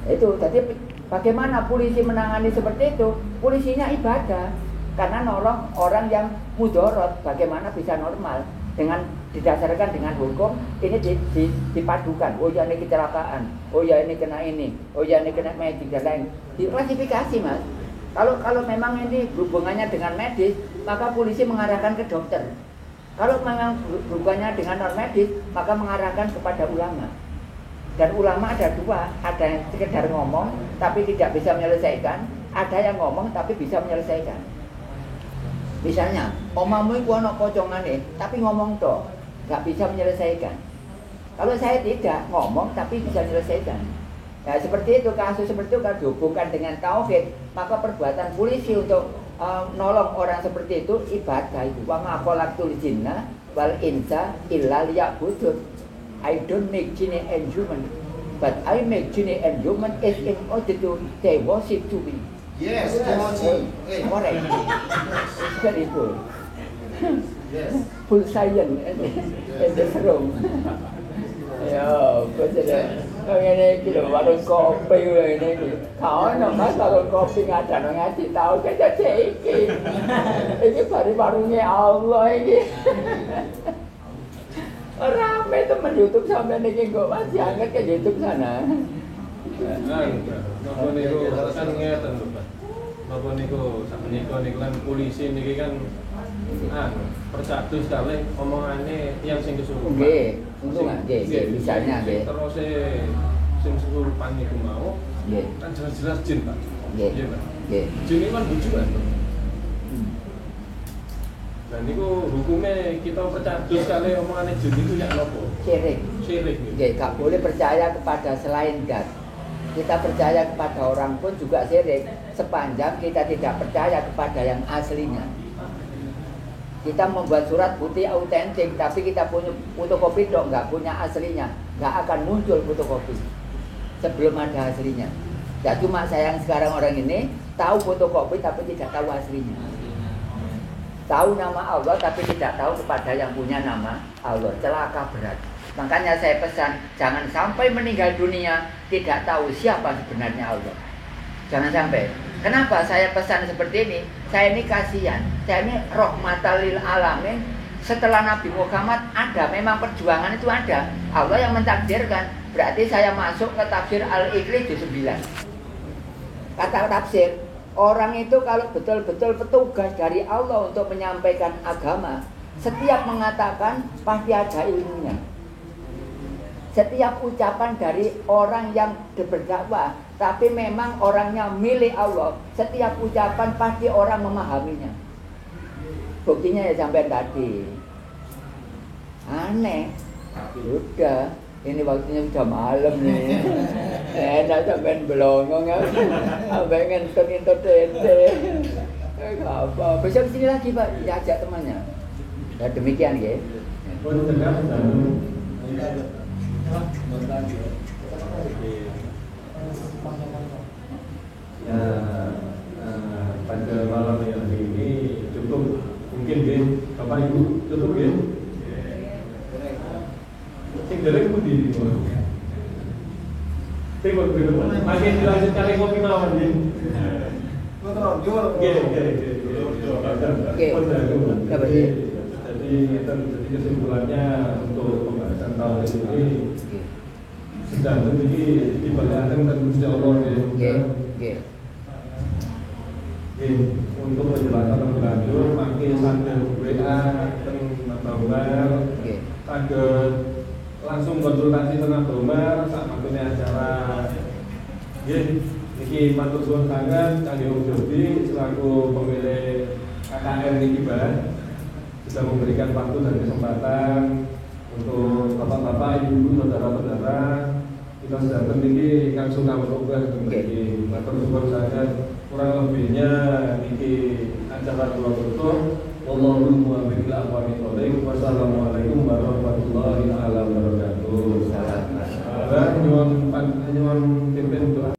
Itu, jadi bagaimana polisi menangani seperti itu? Polisinya ibadah, karena nolong orang yang mudorot, bagaimana bisa normal dengan didasarkan dengan hukum ini dipadukan. Oh ya ini kecelakaan, oh ya ini kena ini, oh ya ini kena medis dan lain. Diklasifikasi mas. Kalau memang ini hubungannya dengan medis, maka polisi mengarahkan ke dokter. Kalau memang hubungannya dengan non medis, maka mengarahkan kepada ulama. Dan ulama ada dua, ada yang sekedar ngomong tapi tidak bisa menyelesaikan, ada yang ngomong tapi bisa menyelesaikan. Misalnya, omamu itu ana pocongane, tapi ngomong toh, nggak bisa menyelesaikan. Kalau saya tidak ngomong tapi bisa menyelesaikan. Nah, seperti itu, kasus seperti itu kalau dihubungkan dengan tauhid, maka perbuatan polisi untuk nolong orang seperti itu ibadah itu. Wa ma khalaqtul jinna wal insa illa liya'budun. I don't make genie and human, but I make genie and human as in order to they worship to me. Yes, Demoji. Correct. It's very full. Yes. Full science in this room. Ya, betul. Ini kilo warung kopi ini. Kau nama warung kopi ngajar ngaji tahu kerja ceki. Ini baru warungnya Allah ini. Rame teman YouTube sampai nih kok masih angkat ke YouTube sana. Napa niku kan ngeten lho, Pak. Napa niku sakmenika niku kan polisi niki kan percatu sekali omongane yang sing kesurupan. Nggih, untung nggih, misalnya nggih. Terus sing kesurupan niku mau nggih. Kan jelas-jelas jin, Pak. Nggih. Pak. Nggih. Jin iki kan bujukan. Dan niku hukumnya kita percaya sekali omongannya jin itu ya nopo? Syirik. Syirik. Nggih, gak boleh percaya kepada selain Dat. Kita percaya kepada orang pun juga syirik sepanjang kita tidak percaya kepada yang aslinya. Kita membuat surat putih autentik, tapi kita punya fotokopi dong, nggak punya aslinya, nggak akan muncul fotokopi sebelum ada aslinya. Ya cuma sayang sekarang orang ini tahu fotokopi tapi tidak tahu aslinya. Tahu nama Allah tapi tidak tahu kepada yang punya nama Allah. Celaka berat. Makanya saya pesan, jangan sampai meninggal dunia tidak tahu siapa sebenarnya Allah. Jangan sampai. Kenapa saya pesan seperti ini? Saya ini kasihan. Saya ini rahmatan lil alamin. Setelah Nabi Muhammad ada, memang perjuangan itu ada. Allah yang mentakdirkan. Berarti saya masuk ke tafsir Al-Ikhlas juz 9. Kata tafsir, orang itu kalau betul-betul petugas dari Allah untuk menyampaikan agama, setiap mengatakan pasti ada ilmunya. Setiap ucapan dari orang yang berdakwah, tapi memang orangnya milik Allah, setiap ucapan pasti orang memahaminya. Buktinya ya sampai tadi. Aneh. Udah, ini waktunya sudah malam nih. Enak sampai belongong ya. Sampai ngentut tete. Apa? Besok sini lagi Pak, diajak temannya. Ya demikian ya. Ya, pada malam yang ini cukup mungkin ya, Bapak Ibu cukup ya. Sing dereng pundi iki. Tengok makin dilanjutkan lagi kopi mawon nggih. Jadi kesimpulannya untuk pembahasan tahun ini sedang memiliki diperlihatkan dan Gusti Allah untuk penjelasan lebih lanjut makin sambil WA tentang Bomar saged langsung konsultasi tentang Bomar sak maksudnya acara niki matur suwun sangat kangge Om Jody selaku pemilik KKN niki Pak sudah memberikan waktu dan kesempatan untuk bapak-bapak, ibu-ibu, saudara-saudara kita sedang memiliki langsung nama tugas memiliki matur suwun sangat kurang lebihnya niki acara dua tutup. Wallahu muwaffiq ila aqwamit thoriq. Wassalamualaikum warahmatullahi wabarakatuh. Salam.